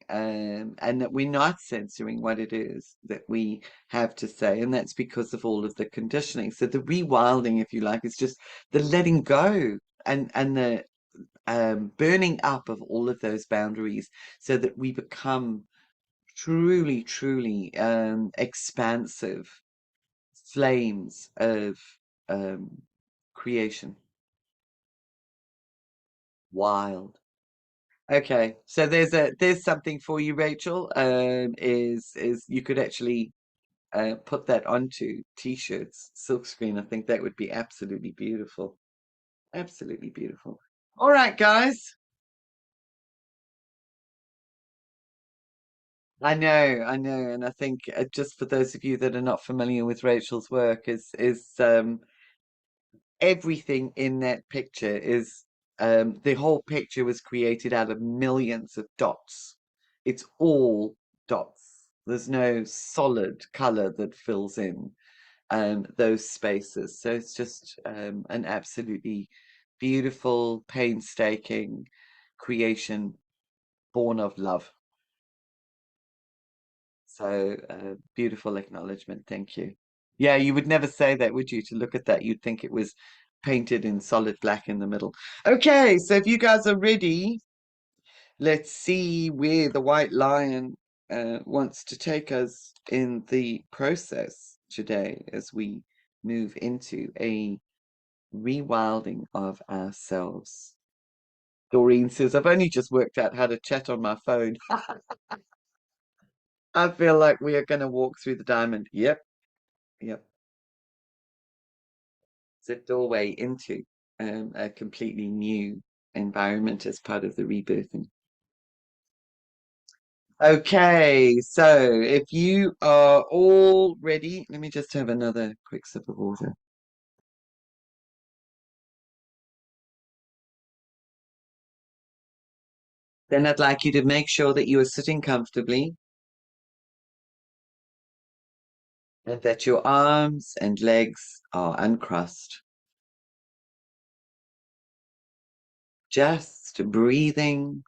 And that we're not censoring what it is that we have to say, and that's because of all of the conditioning. So the rewilding, if you like, is just the letting go and the burning up of all of those boundaries, so that we become truly, truly expansive flames of um, creation, wild. Okay, so there's something for you, Rachel. Is you could actually put that onto t-shirts, silkscreen. I think that would be absolutely beautiful. Absolutely beautiful. All right, guys. I know, and I think just for those of you that are not familiar with Rachel's work, is everything in that picture is the whole picture was created out of millions of dots. It's all dots. There's no solid color that fills in those spaces. So it's just an absolutely beautiful, painstaking creation born of love. So beautiful acknowledgement. Thank you. Yeah, you would never say that, would you? To look at that, you'd think it was painted in solid black in the middle. Okay, so if you guys are ready, let's see where the white lion wants to take us in the process today as we move into a rewilding of ourselves. Doreen says, I've only just worked out how to chat on my phone. I feel like we are going to walk through the diamond. Yep, yep. It's a doorway into a completely new environment as part of the rebirthing. Okay, so if you are all ready, let me just have another quick sip of water. Then I'd like you to make sure that you are sitting comfortably and that your arms and legs are uncrossed. Just breathing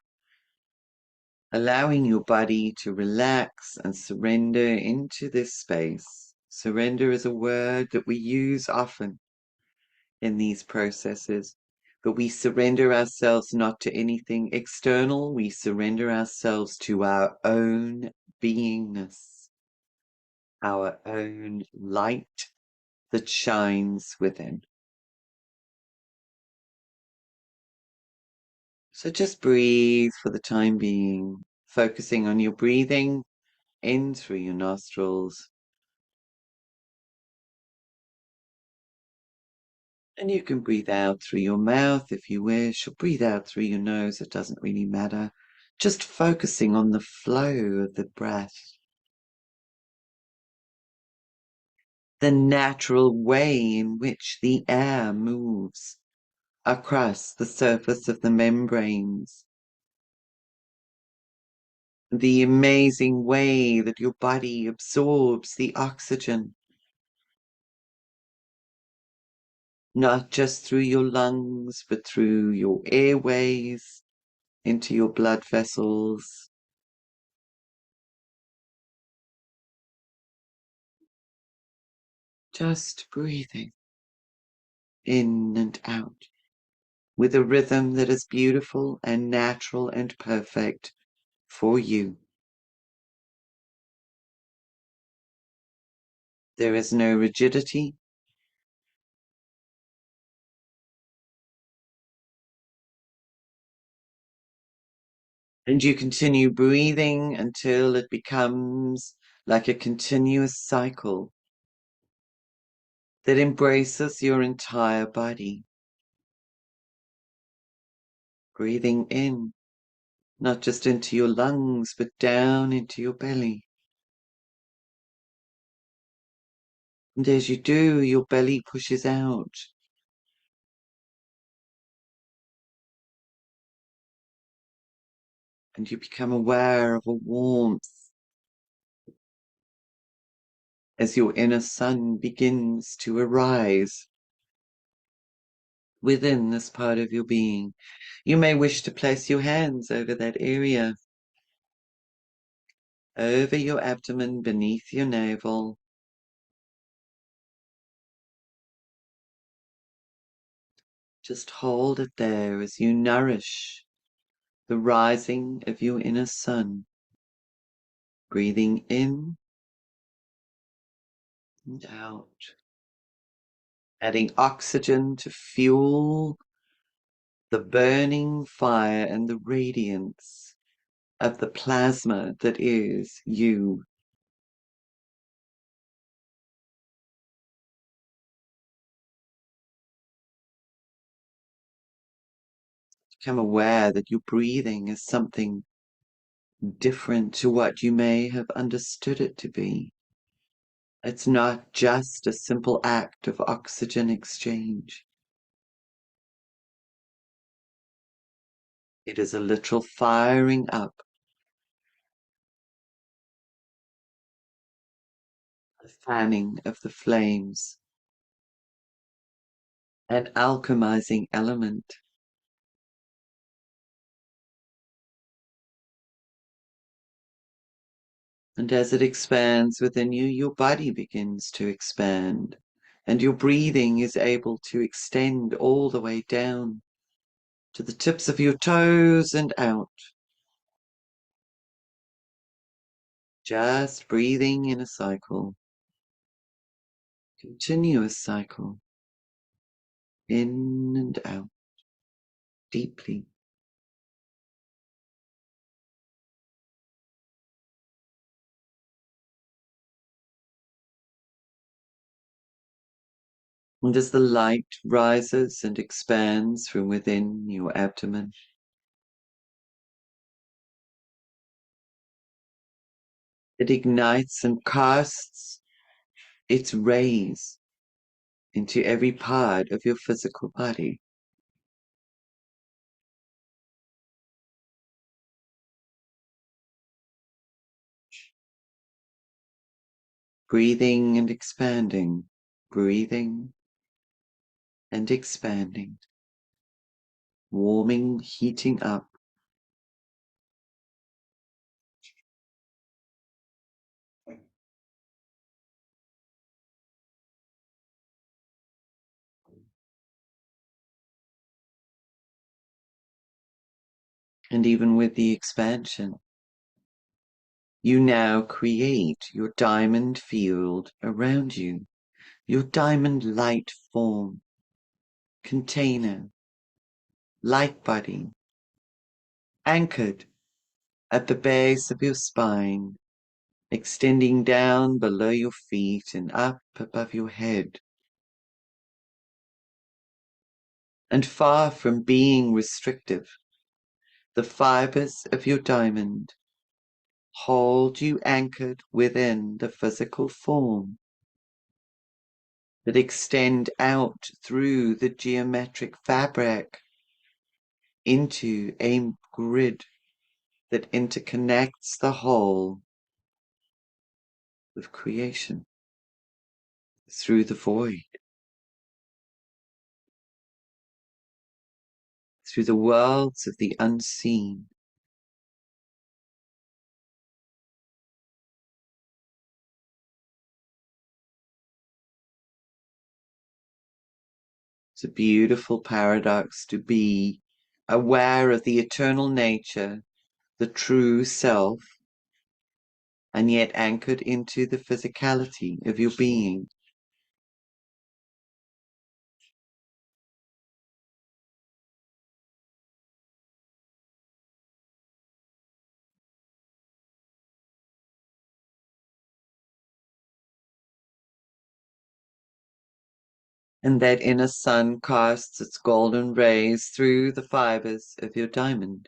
allowing your body to relax and surrender into this space. Surrender is a word that we use often in these processes, but we surrender ourselves not to anything external, we surrender ourselves to our own beingness, our own light that shines within. So just breathe for the time being, focusing on your breathing in through your nostrils. And you can breathe out through your mouth if you wish, or breathe out through your nose, it doesn't really matter. Just focusing on the flow of the breath, the natural way in which the air moves across the surface of the membranes, the amazing way that your body absorbs the oxygen, not just through your lungs, but through your airways, into your blood vessels. Just breathing in and out with a rhythm that is beautiful and natural and perfect for you. There is no rigidity. And you continue breathing until it becomes like a continuous cycle that embraces your entire body. Breathing in, not just into your lungs, but down into your belly. And as you do, your belly pushes out. And you become aware of a warmth as your inner sun begins to arise within this part of your being. You may wish to place your hands over that area, over your abdomen, beneath your navel. Just hold it there as you nourish the rising of your inner sun, breathing in and out, adding oxygen to fuel the burning fire and the radiance of the plasma that is you. Become aware that your breathing is something different to what you may have understood it to be. It's not just a simple act of oxygen exchange. It is a literal firing up, a fanning of the flames, an alchemizing element. And as it expands within you, your body begins to expand, and your breathing is able to extend all the way down to the tips of your toes and out. Just breathing in a cycle, continuous cycle, in and out, deeply. And as the light rises and expands from within your abdomen, it ignites and casts its rays into every part of your physical body. Breathing and expanding, breathing and expanding, warming, heating up And even with the expansion, you now create your diamond field around you, your diamond light form, container, light body, anchored at the base of your spine, extending down below your feet and up above your head. And far from being restrictive, the fibers of your diamond hold you anchored within the physical form that extend out through the geometric fabric into a grid that interconnects the whole of creation through the void, through the worlds of the unseen. It's a beautiful paradox to be aware of the eternal nature, the true self, and yet anchored into the physicality of your being. And that inner sun casts its golden rays through the fibers of your diamond.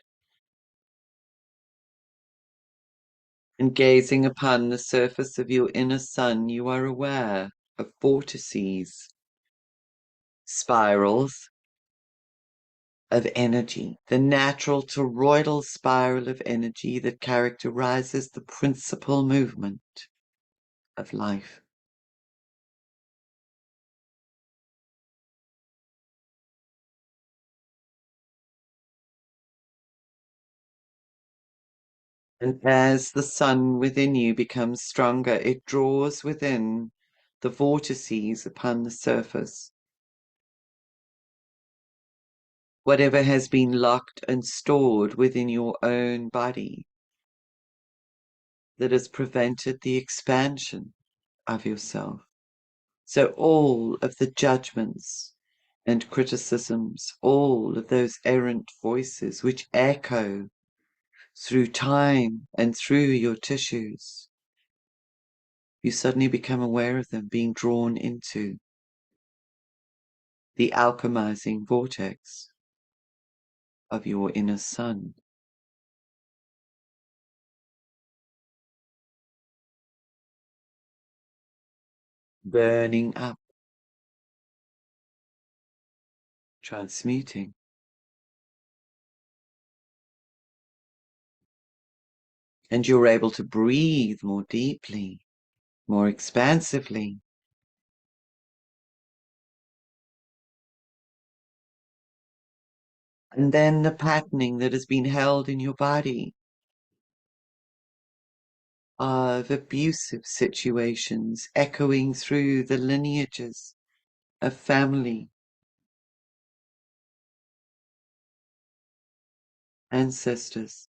And gazing upon the surface of your inner sun, you are aware of vortices, spirals of energy, the natural toroidal spiral of energy that characterizes the principal movement of life. And as the sun within you becomes stronger, it draws within the vortices upon the surface whatever has been locked and stored within your own body that has prevented the expansion of yourself. So all of the judgments and criticisms, all of those errant voices which echo through time and through your tissues, you suddenly become aware of them being drawn into the alchemizing vortex of your inner sun. Burning up, transmuting. And you're able to breathe more deeply, more expansively. And then the patterning that has been held in your body of abusive situations echoing through the lineages of family, ancestors.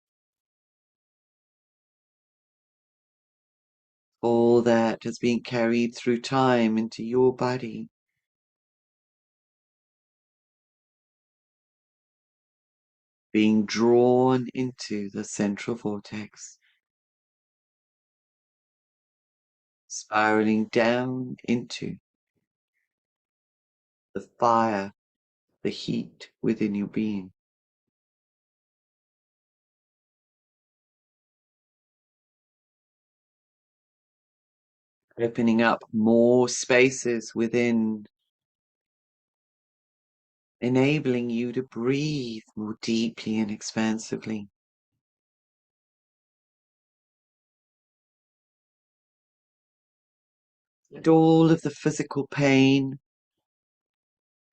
All that has been carried through time into your body. Being drawn into the central vortex, spiraling down into the fire, the heat within your being. Opening up more spaces within, enabling you to breathe more deeply and expansively. And all of the physical pain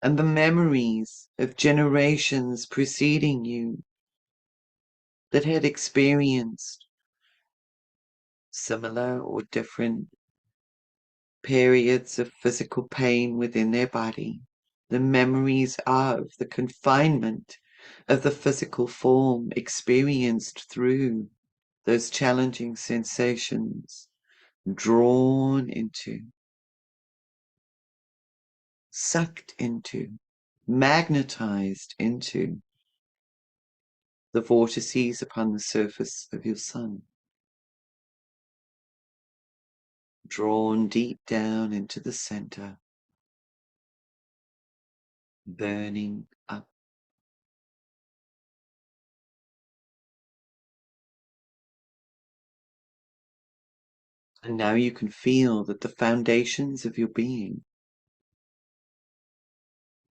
and the memories of generations preceding you that had experienced similar or different periods of physical pain within their body, the memories of the confinement of the physical form experienced through those challenging sensations, drawn into, sucked into, magnetized into the vortices upon the surface of your sun, drawn deep down into the center, burning up. And now you can feel that the foundations of your being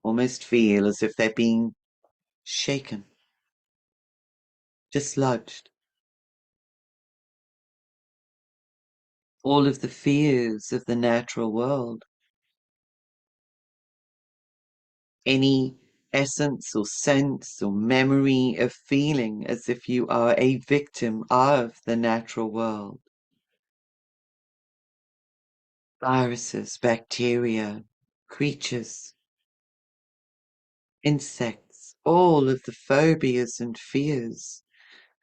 almost feel as if they're being shaken, dislodged. All of the fears of the natural world, any essence or sense or memory of feeling as if you are a victim of the natural world. Viruses, bacteria, creatures, insects, all of the phobias and fears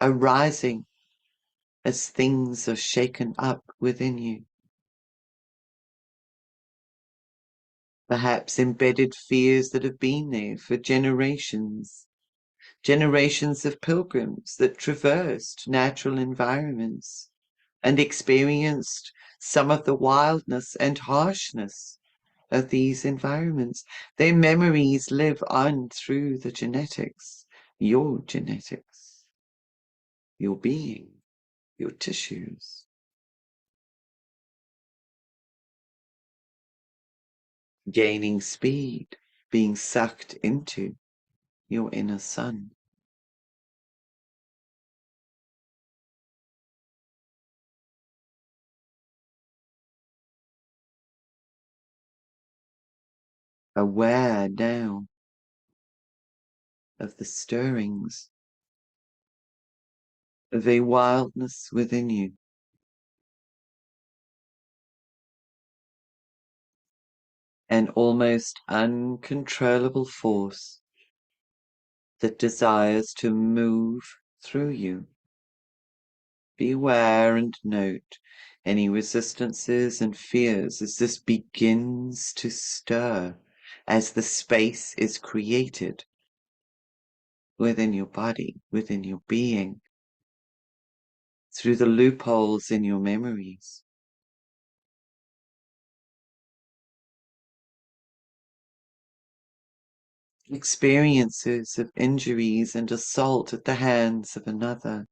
arising as things are shaken up within you. Perhaps embedded fears that have been there for generations, generations of pilgrims that traversed natural environments and experienced some of the wildness and harshness of these environments. Their memories live on through the genetics, your genetics, your being, your tissues. Gaining speed, being sucked into your inner sun. Aware now of the stirrings of a wildness within you. An almost uncontrollable force that desires to move through you. Be aware and note any resistances and fears as this begins to stir, as the space is created within your body, within your being, through the loopholes in your memories. Experiences of injuries and assault at the hands of another.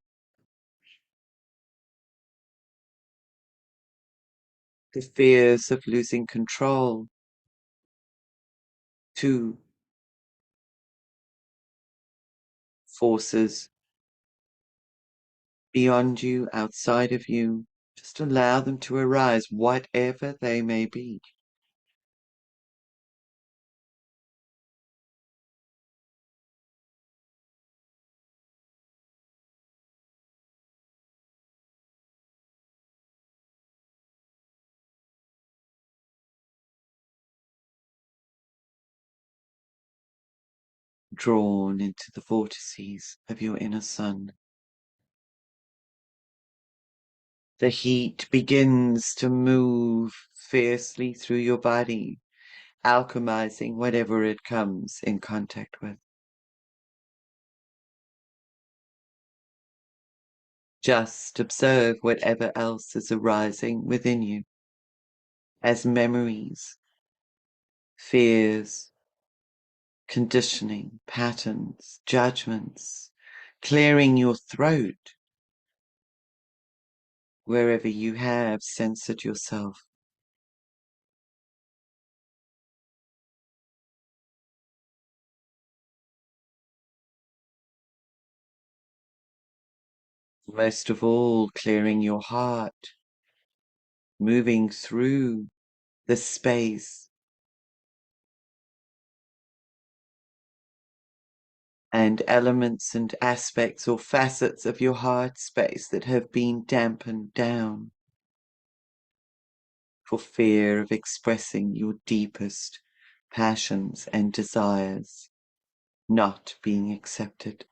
The fears of losing control. To forces beyond you, outside of you. Just allow them to arise, whatever they may be. Drawn into the vortices of your inner sun. The heat begins to move fiercely through your body, alchemizing whatever it comes in contact with. Just observe whatever else is arising within you as memories, fears, conditioning, patterns, judgments, clearing your throat wherever you have censored yourself. Most of all, clearing your heart, moving through the space and elements and aspects or facets of your heart space that have been dampened down for fear of expressing your deepest passions and desires. not being accepted,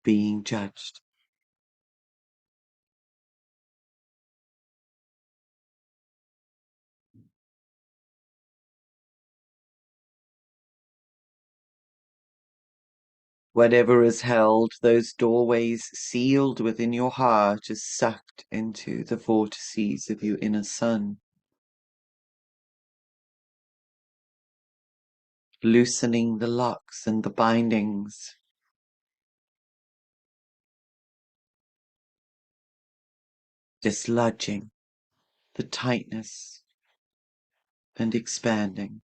being judged. Whatever is held, those doorways sealed within your heart, is sucked into the vortices of your inner sun, loosening the locks and the bindings, dislodging the tightness and expanding.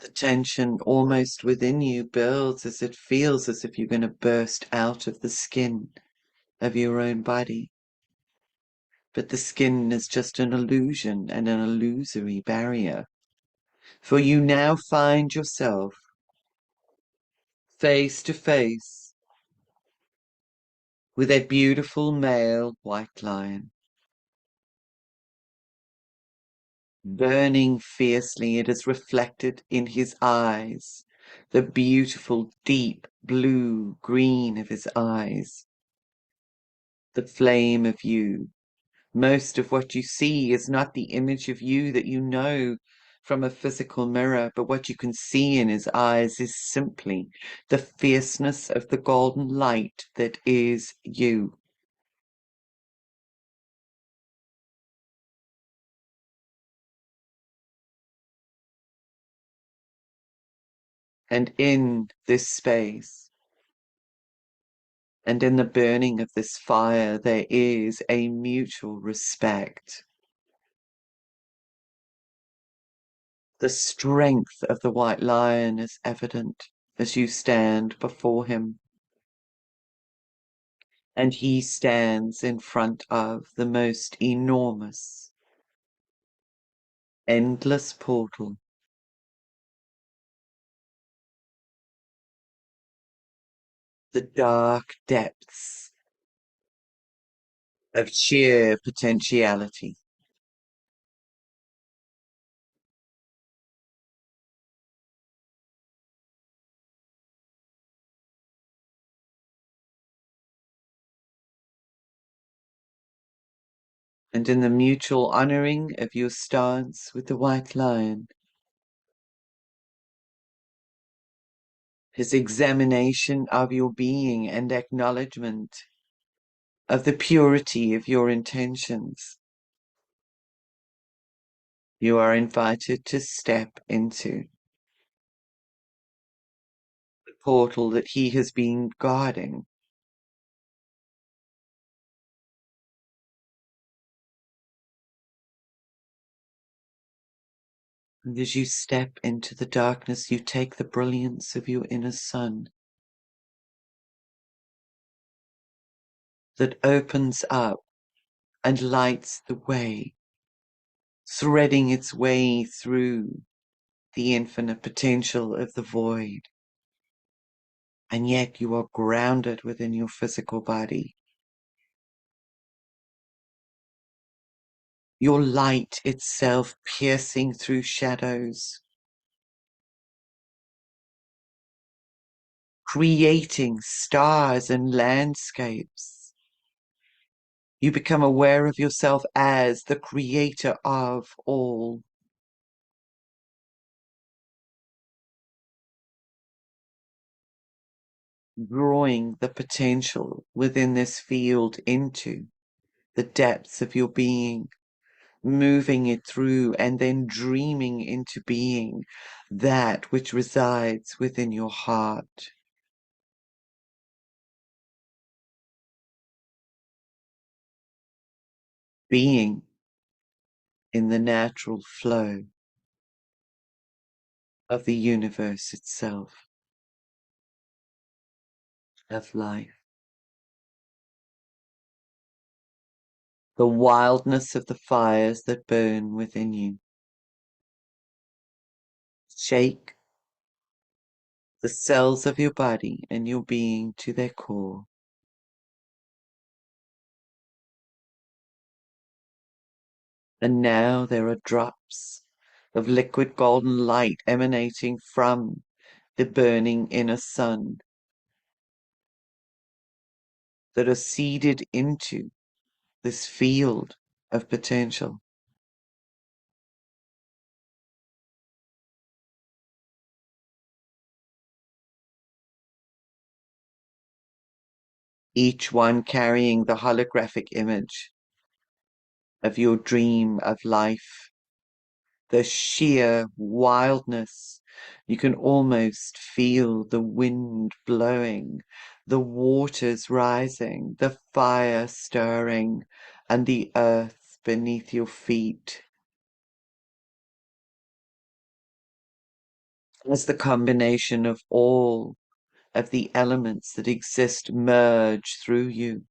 The tension almost within you builds as it feels as if you're going to burst out of the skin of your own body. But the skin is just an illusion and an illusory barrier. For you now find yourself face to face with a beautiful male white lion. Burning fiercely, it is reflected in his eyes, the beautiful deep blue green of his eyes, the flame of you. Most of what you see is not the image of you that you know from a physical mirror, but what you can see in his eyes is simply the fierceness of the golden light that is you. And in this space, and in the burning of this fire, there is a mutual respect. The strength of the white lion is evident as you stand before him. And he stands in front of the most enormous, endless portal, the dark depths of sheer potentiality. And in the mutual honoring of your stance with the white lion, his examination of your being and acknowledgement of the purity of your intentions, you are invited to step into the portal that he has been guarding. And as you step into the darkness, you take the brilliance of your inner sun that opens up and lights the way, threading its way through the infinite potential of the void. And yet you are grounded within your physical body. Your light itself piercing through shadows, creating stars and landscapes. You become aware of yourself as the creator of all. Drawing the potential within this field into the depths of your being, moving it through and then dreaming into being that which resides within your heart. Being in the natural flow of the universe itself, of life. The wildness of the fires that burn within you. Shake the cells of your body and your being to their core. And now there are drops of liquid golden light emanating from the burning inner sun that are seeded into this field of potential. Each one carrying the holographic image of your dream of life, the sheer wildness. You can almost feel the wind blowing, the waters rising, the fire stirring, and the earth beneath your feet. As the combination of all of the elements that exist merge through you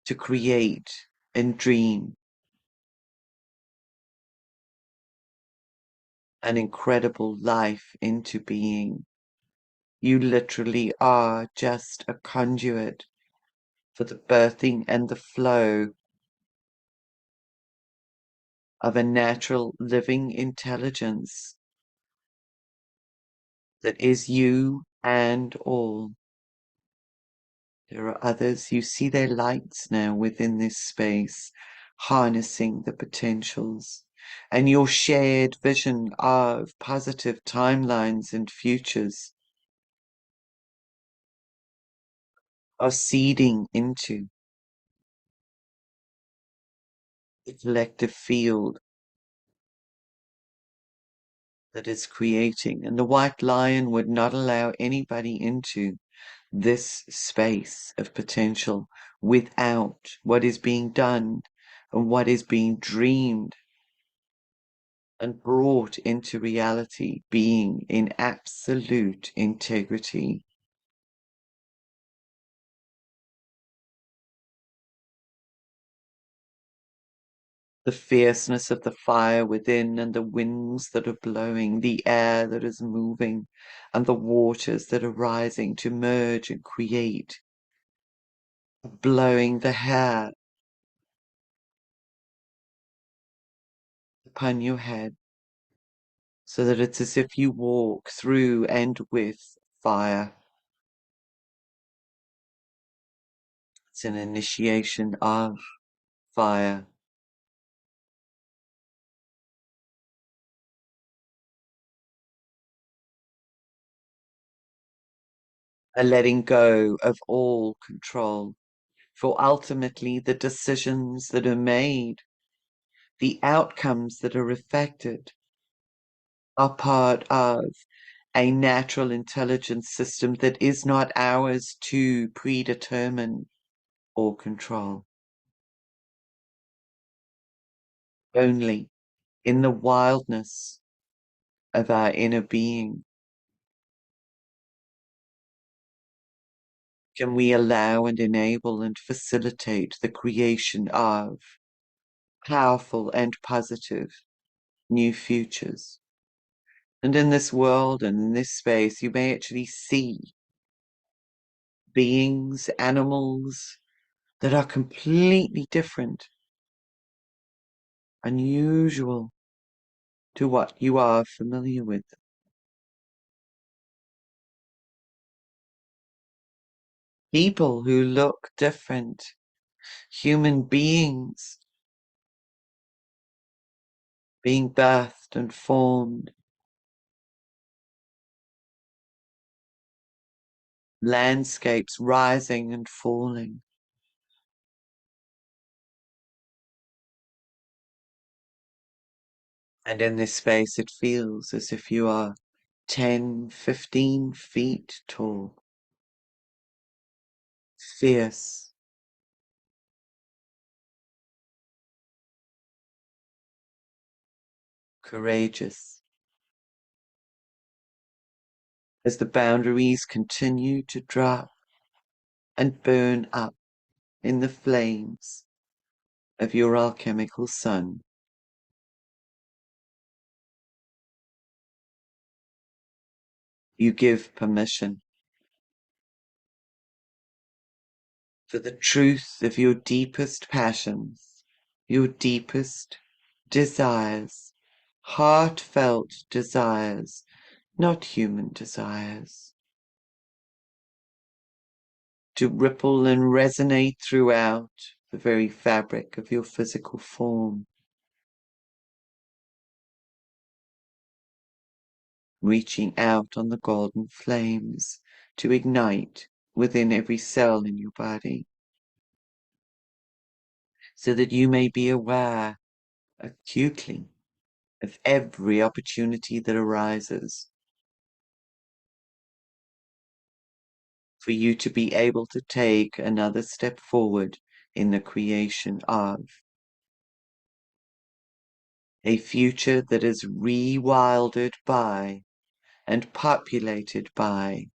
to create and dream an incredible life into being. You literally are just a conduit for the birthing and the flow of a natural living intelligence that is you and all. There are others, you see their lights now within this space, harnessing the potentials, and your shared vision of positive timelines and futures are seeding into the collective field that is creating. And the white lion would not allow anybody into this space of potential without what is being done and what is being dreamed and brought into reality being in absolute integrity. The fierceness of the fire within and the winds that are blowing, the air that is moving, and the waters that are rising to merge and create, blowing the hair upon your head, so that it's as if you walk through and with fire. It's an initiation of fire. A letting go of all control. For ultimately, the decisions that are made, the outcomes that are affected, are part of a natural intelligence system that is not ours to predetermine or control. Only in the wildness of our inner being can we allow and enable and facilitate the creation of powerful and positive new futures. And in this world and in this space, you may actually see beings, animals that are completely different, unusual to what you are familiar with. People who look different, human beings being birthed and formed, landscapes rising and falling. And in this space, it feels as if you are 10, 15 feet tall, fierce, courageous. As the boundaries continue to drop and burn up in the flames of your alchemical sun, you give permission for the truth of your deepest passions your deepest desires, heartfelt desires, not human desires, to ripple and resonate throughout the very fabric of your physical form, reaching out on the golden flames to ignite within every cell in your body, so that you may be aware acutely of every opportunity that arises for you to be able to take another step forward in the creation of a future that is rewilded by and populated by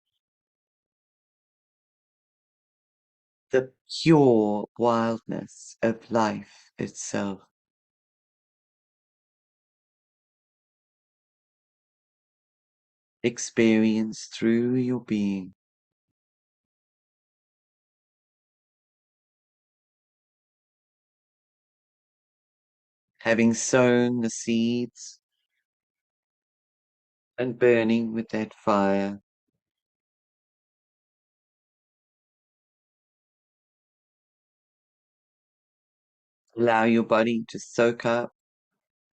the pure wildness of life itself. Experienced through your being. Having sown the seeds and burning with that fire, allow your body to soak up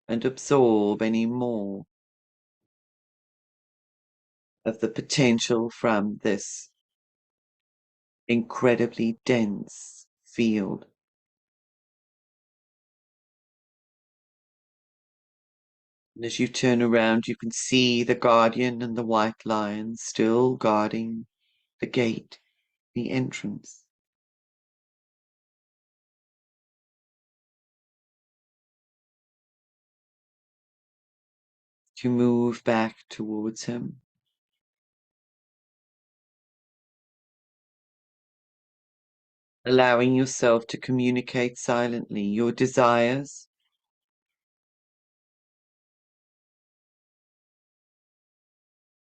and absorb any more of the potential from this incredibly dense field. And as you turn around, you can see the guardian and the white lion still guarding the gate, the entrance. To move back towards him. Allowing yourself to communicate silently your desires,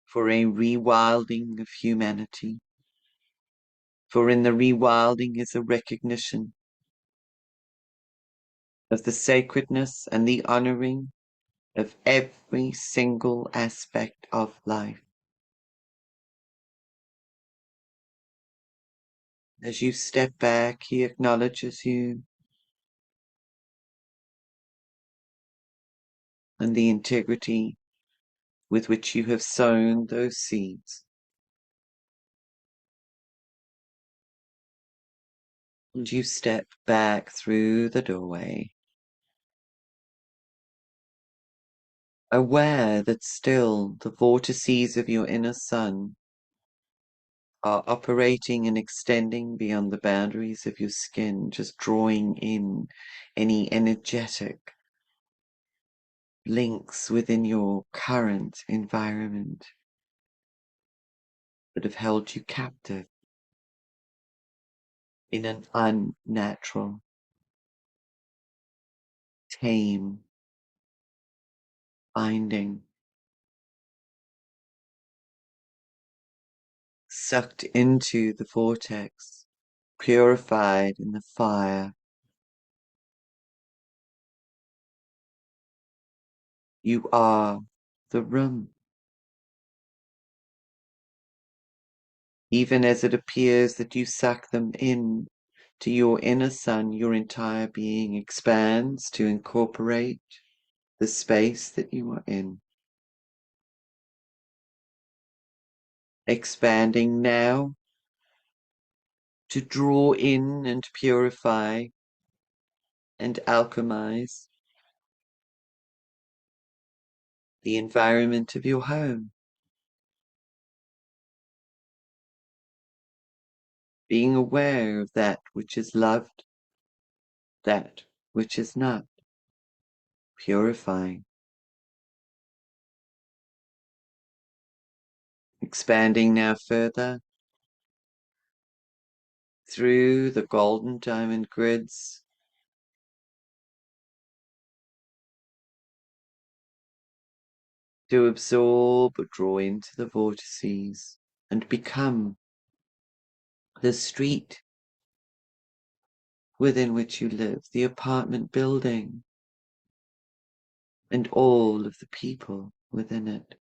for a rewilding of humanity. For in the rewilding is a recognition of the sacredness and the honoring of every single aspect of life. As you step back, he acknowledges you and the integrity with which you have sown those seeds. And you step back through the doorway, aware that still the vortices of your inner sun are operating and extending beyond the boundaries of your skin, just drawing in any energetic links within your current environment that have held you captive in an unnatural, tame binding, sucked into the vortex, purified in the fire. You are the room. Even as it appears that you suck them in to your inner sun, your entire being expands to incorporate the space that you are in. Expanding now to draw in and purify and alchemize the environment of your home. Being aware of that which is loved, that which is not, purifying. Expanding now further through the golden diamond grids, to absorb or draw into the vortices and become the street within which you live, the apartment building, and all of the people within it.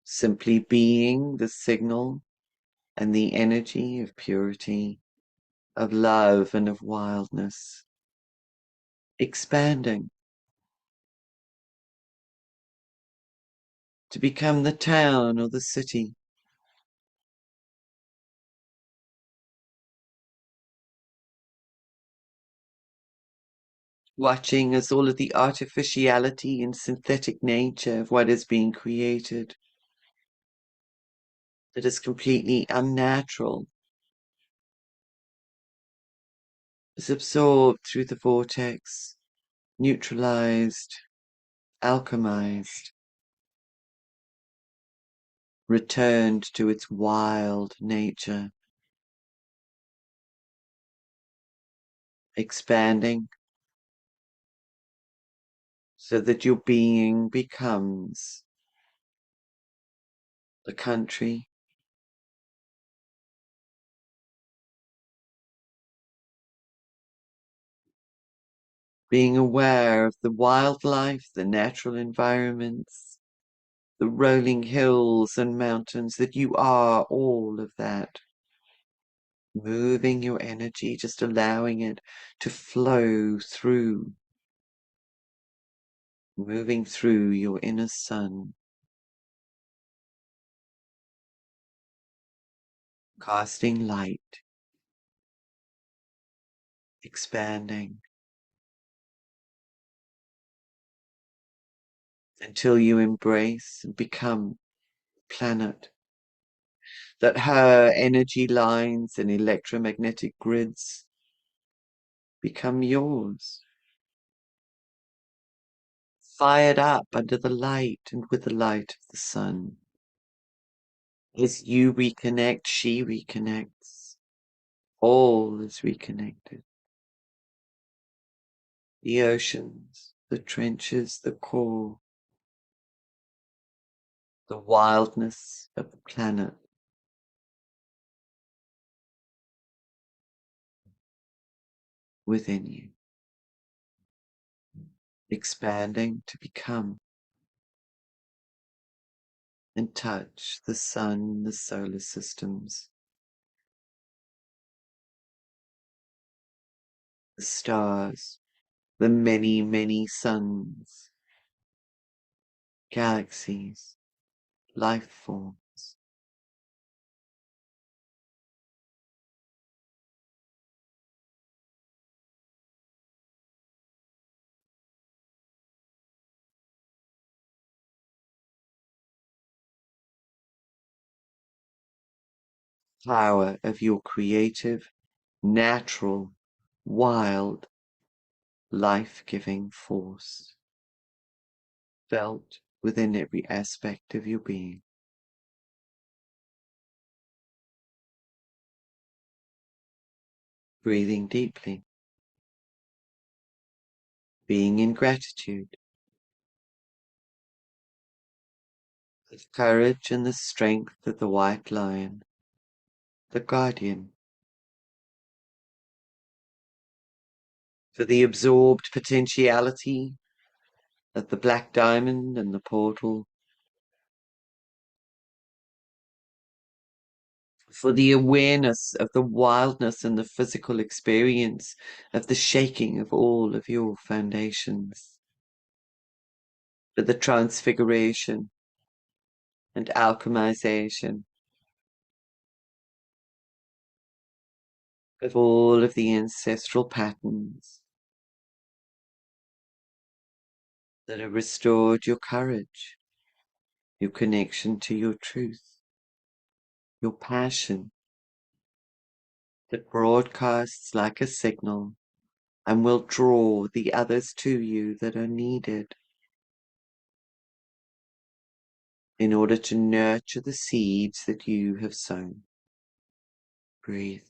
Simply being the signal and the energy of purity, of love and of wildness, expanding to become the town or the city, watching as all of the artificiality and synthetic nature of what is being created, that is completely unnatural, is absorbed through the vortex, neutralized, alchemized, returned to its wild nature, expanding so that your being becomes the country, being aware of the wildlife, the natural environments, the rolling hills and mountains, that you are all of that. Moving your energy, just allowing it to flow through, moving through your inner sun, casting light, expanding, until you embrace and become planet, that her energy lines and electromagnetic grids become yours, fired up under the light and with the light of the sun. As you reconnect, she reconnects. All is reconnected. The oceans, the trenches, the core, the wildness of the planet within you, expanding to become and touch the sun, the solar systems, the stars, the many, many suns, galaxies, life forms. Power of your creative, natural, wild, life-giving force, felt within every aspect of your being. Breathing deeply, being in gratitude, with courage and the strength of the white lion, the guardian, for the absorbed potentiality of the black diamond and the portal, for the awareness of the wildness and the physical experience of the shaking of all of your foundations, for the transfiguration and alchemization of all of the ancestral patterns that have restored your courage, your connection to your truth, your passion that broadcasts like a signal and will draw the others to you that are needed in order to nurture the seeds that you have sown. Breathe.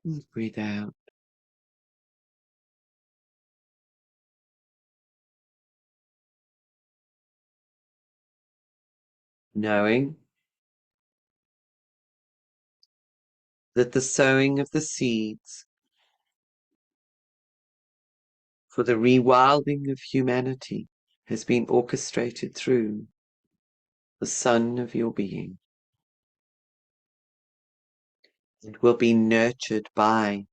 And breathe out. knowing that the sowing of the seeds for the rewilding of humanity has been orchestrated through the sun of your being and will be nurtured by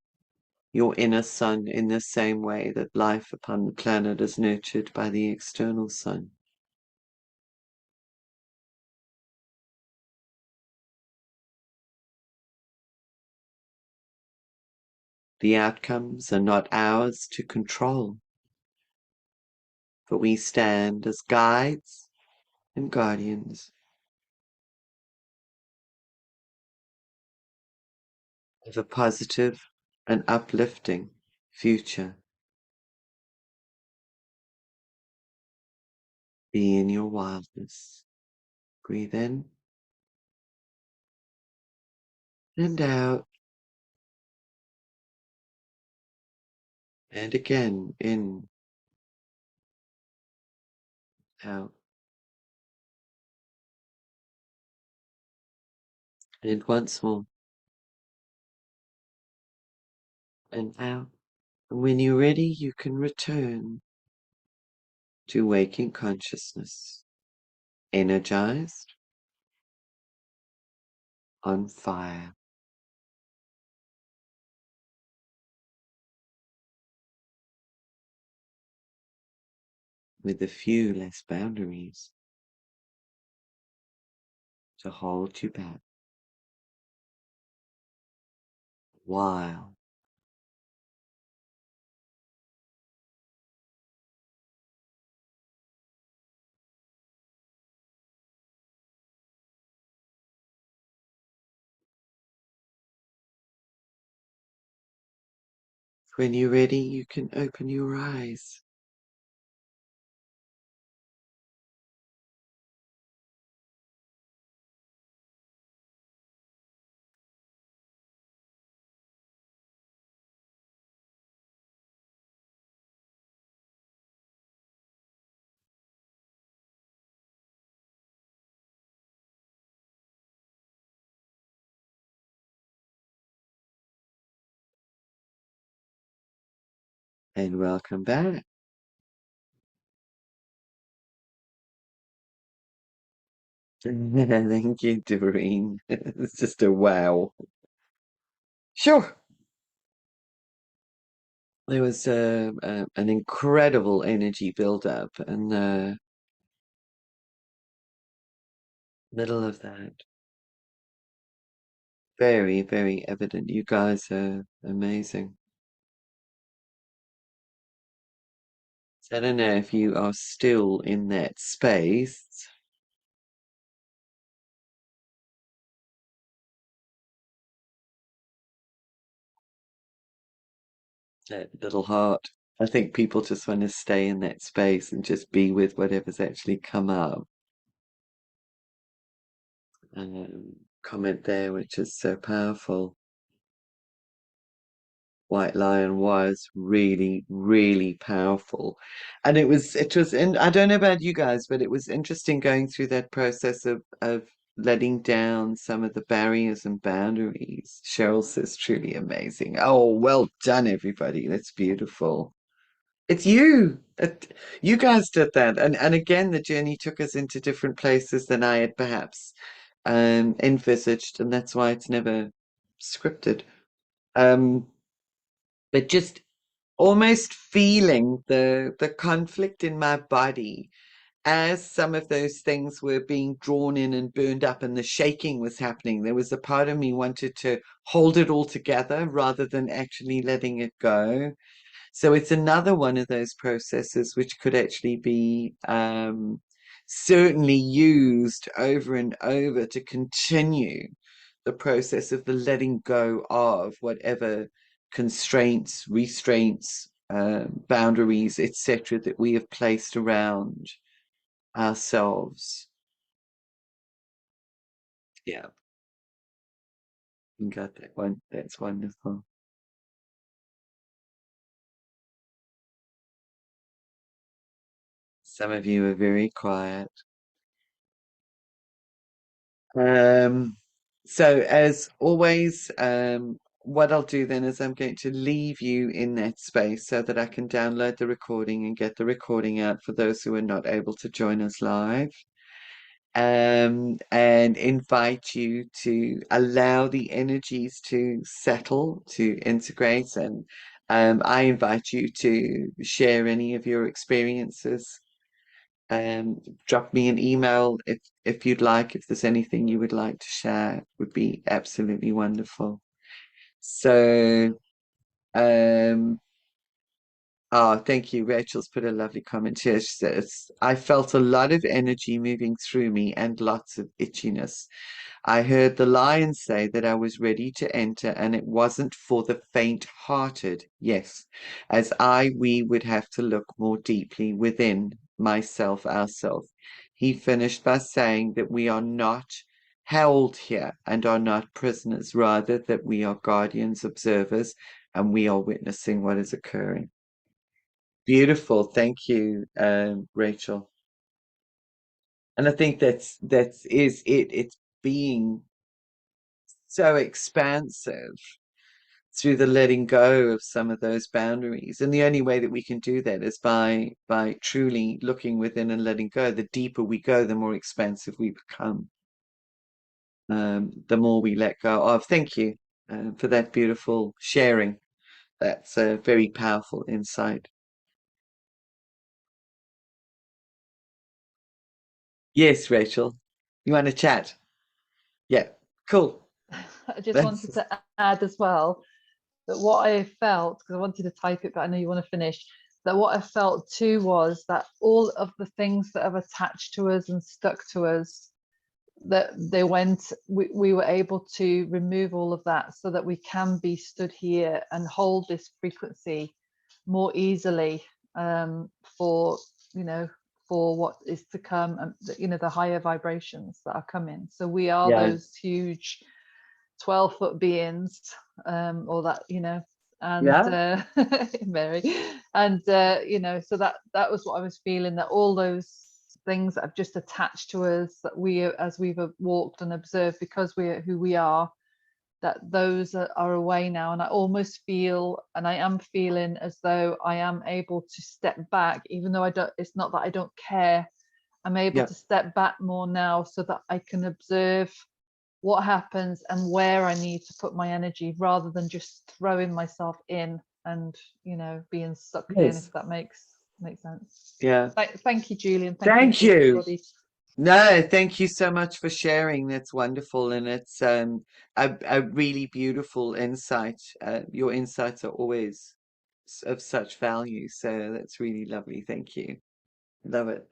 your inner sun in the same way that life upon the planet is nurtured by the external sun. The outcomes are not ours to control, for we stand as guides and guardians of a positive and uplifting future. Be in your wildness. Breathe in and out, and again in, out, and once more, and out. And when you're ready, you can return to waking consciousness, energized, on fire, with a few less boundaries to hold you back. While when you're ready, you can open your eyes. And welcome back. Thank you, Doreen. It's just a wow. Sure. There was an incredible energy build-up in the middle of that. Very, very evident. You guys are amazing. So I don't know if you are still in that space. That little heart. I think people just want to stay in that space and just be with whatever's actually come up. Comment there, which is so powerful. White Lion was really, really powerful. And and I don't know about you guys, but it was interesting going through that process of letting down some of the barriers and boundaries. Cheryl says truly amazing. Oh, well done, everybody. That's beautiful. It's you. You guys did that. And again, the journey took us into different places than I had perhaps envisaged, and that's why it's never scripted. Um, but just almost feeling the conflict in my body as some of those things were being drawn in and burned up and the shaking was happening. There was a part of me wanted to hold it all together rather than actually letting it go. So it's another one of those processes which could actually be certainly used over and over to continue the process of the letting go of whatever constraints, restraints, boundaries, etc., that we have placed around ourselves. Yeah, you got that one. That's wonderful. Some of you are very quiet. Um, so as always, what I'll do then is I'm going to leave you in that space so that I can download the recording and get the recording out for those who are not able to join us live. And invite you to allow the energies to settle, to integrate, and I invite you to share any of your experiences. Drop me an email if you'd like, if there's anything you would like to share, it would be absolutely wonderful. So, um, oh, thank you. Rachel's put a lovely comment here. She says, I felt a lot of energy moving through me and lots of itchiness. I heard the lion say that I was ready to enter, and it wasn't for the faint-hearted. Yes, we would have to look more deeply within myself, ourself. He finished by saying that we are not held here and are not prisoners, rather that we are guardians, observers, and we are witnessing what is occurring. Beautiful. Thank you, Rachel. And I think that's is it. It's being so expansive through the letting go of some of those boundaries. And the only way that we can do that is by truly looking within and letting go. The deeper we go, the more expansive we become. The more we let go of. Thank you for that beautiful sharing. That's a very powerful insight. Yes, Rachel. You want to chat? Yeah, cool. I just That's wanted to add as well that what I felt, because I wanted to type it, but I know you want to finish, that what I felt too was that all of the things that have attached to us and stuck to us, that we were able to remove all of that so that we can be stood here and hold this frequency more easily, for, you know, for what is to come, and the higher vibrations that are coming. So we are yeah, those huge 12-foot beings, or that, and yeah. Mary, and so that was what I was feeling, that all those things that have just attached to us, that we, as we've walked and observed, because we're who we are, that those are away now. And I almost feel, and I am feeling, as though I am able to step back, even though I don't, it's not that I don't care. I'm able Yeah. to step back more now so that I can observe what happens and where I need to put my energy, rather than just throwing myself in and, being sucked in, if Yes. that makes sense. Yeah. Thank you, Julian. Thank you Thank to you. everybody. No, thank you so much for sharing. That's wonderful, and it's a really beautiful insight. Your insights are always of such value, so that's really lovely. Thank you. Love it.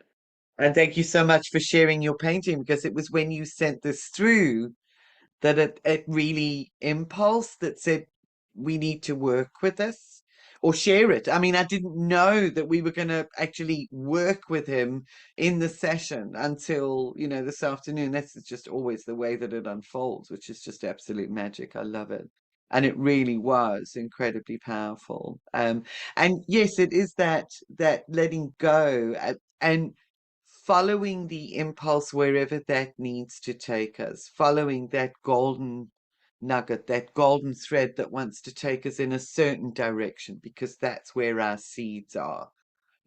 And thank you so much for sharing your painting, because it was when you sent this through that it really impulsed that said we need to work with this or share it. I mean, I didn't know that we were going to actually work with him in the session until, this afternoon. That's just always the way that it unfolds, which is just absolute magic. I love it. And it really was incredibly powerful. And yes, it is that letting go, and following the impulse wherever that needs to take us, following that golden nugget, that golden thread that wants to take us in a certain direction, because that's where our seeds are.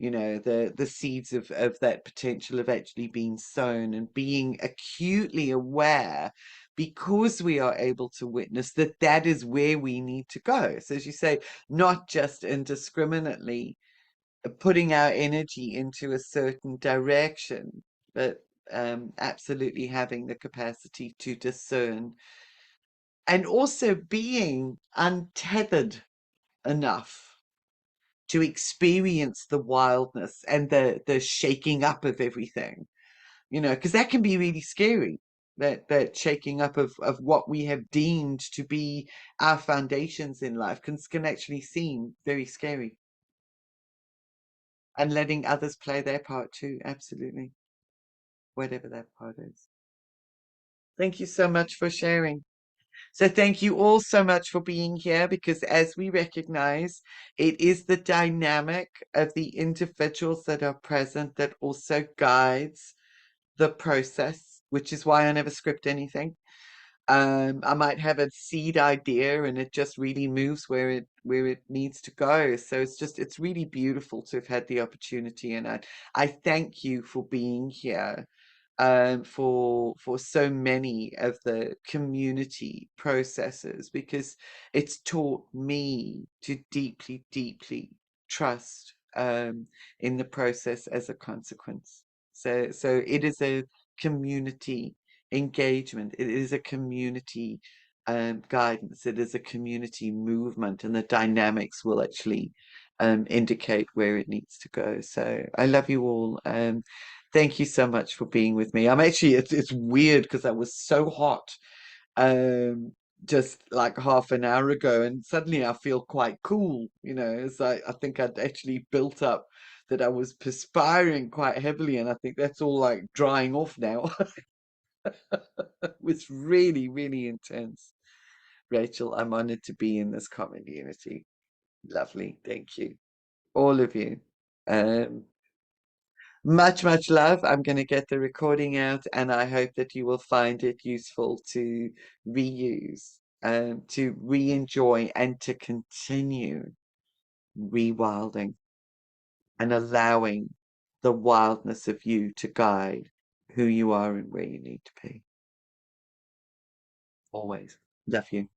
The seeds of that potential have actually been sown, and being acutely aware, because we are able to witness that that is where we need to go. So as you say, not just indiscriminately putting our energy into a certain direction, but absolutely having the capacity to discern, and also being untethered enough to experience the wildness and the shaking up of everything, because that can be really scary. That shaking up of what we have deemed to be our foundations in life can actually seem very scary. And letting others play their part too, absolutely, whatever that part is. Thank you so much for sharing. So thank you all so much for being here, because as we recognize, it is the dynamic of the individuals that are present that also guides the process. which is why I never script anything. I might have a seed idea and it just really moves where it needs to go. So it's really beautiful to have had the opportunity, and I thank you for being here, for so many of the community processes, because it's taught me to deeply, deeply trust, in the process as a consequence. So it is a community engagement. It is a community, guidance. It is a community movement, and the dynamics will actually, indicate where it needs to go. So I love you all. Thank you so much for being with me. I'm actually, it's weird because I was so hot, um, just like half an hour ago, and suddenly I feel quite cool. It's like I think I'd actually built up that I was perspiring quite heavily, and I think that's all like drying off now. It was really, really intense. Rachel, I'm honored to be in this community. Lovely. Thank you. All of you. Um, Much, much love. I'm going to get the recording out, and I hope that you will find it useful to reuse, to re-enjoy, and to continue rewilding and allowing the wildness of you to guide who you are and where you need to be. Always. Love you.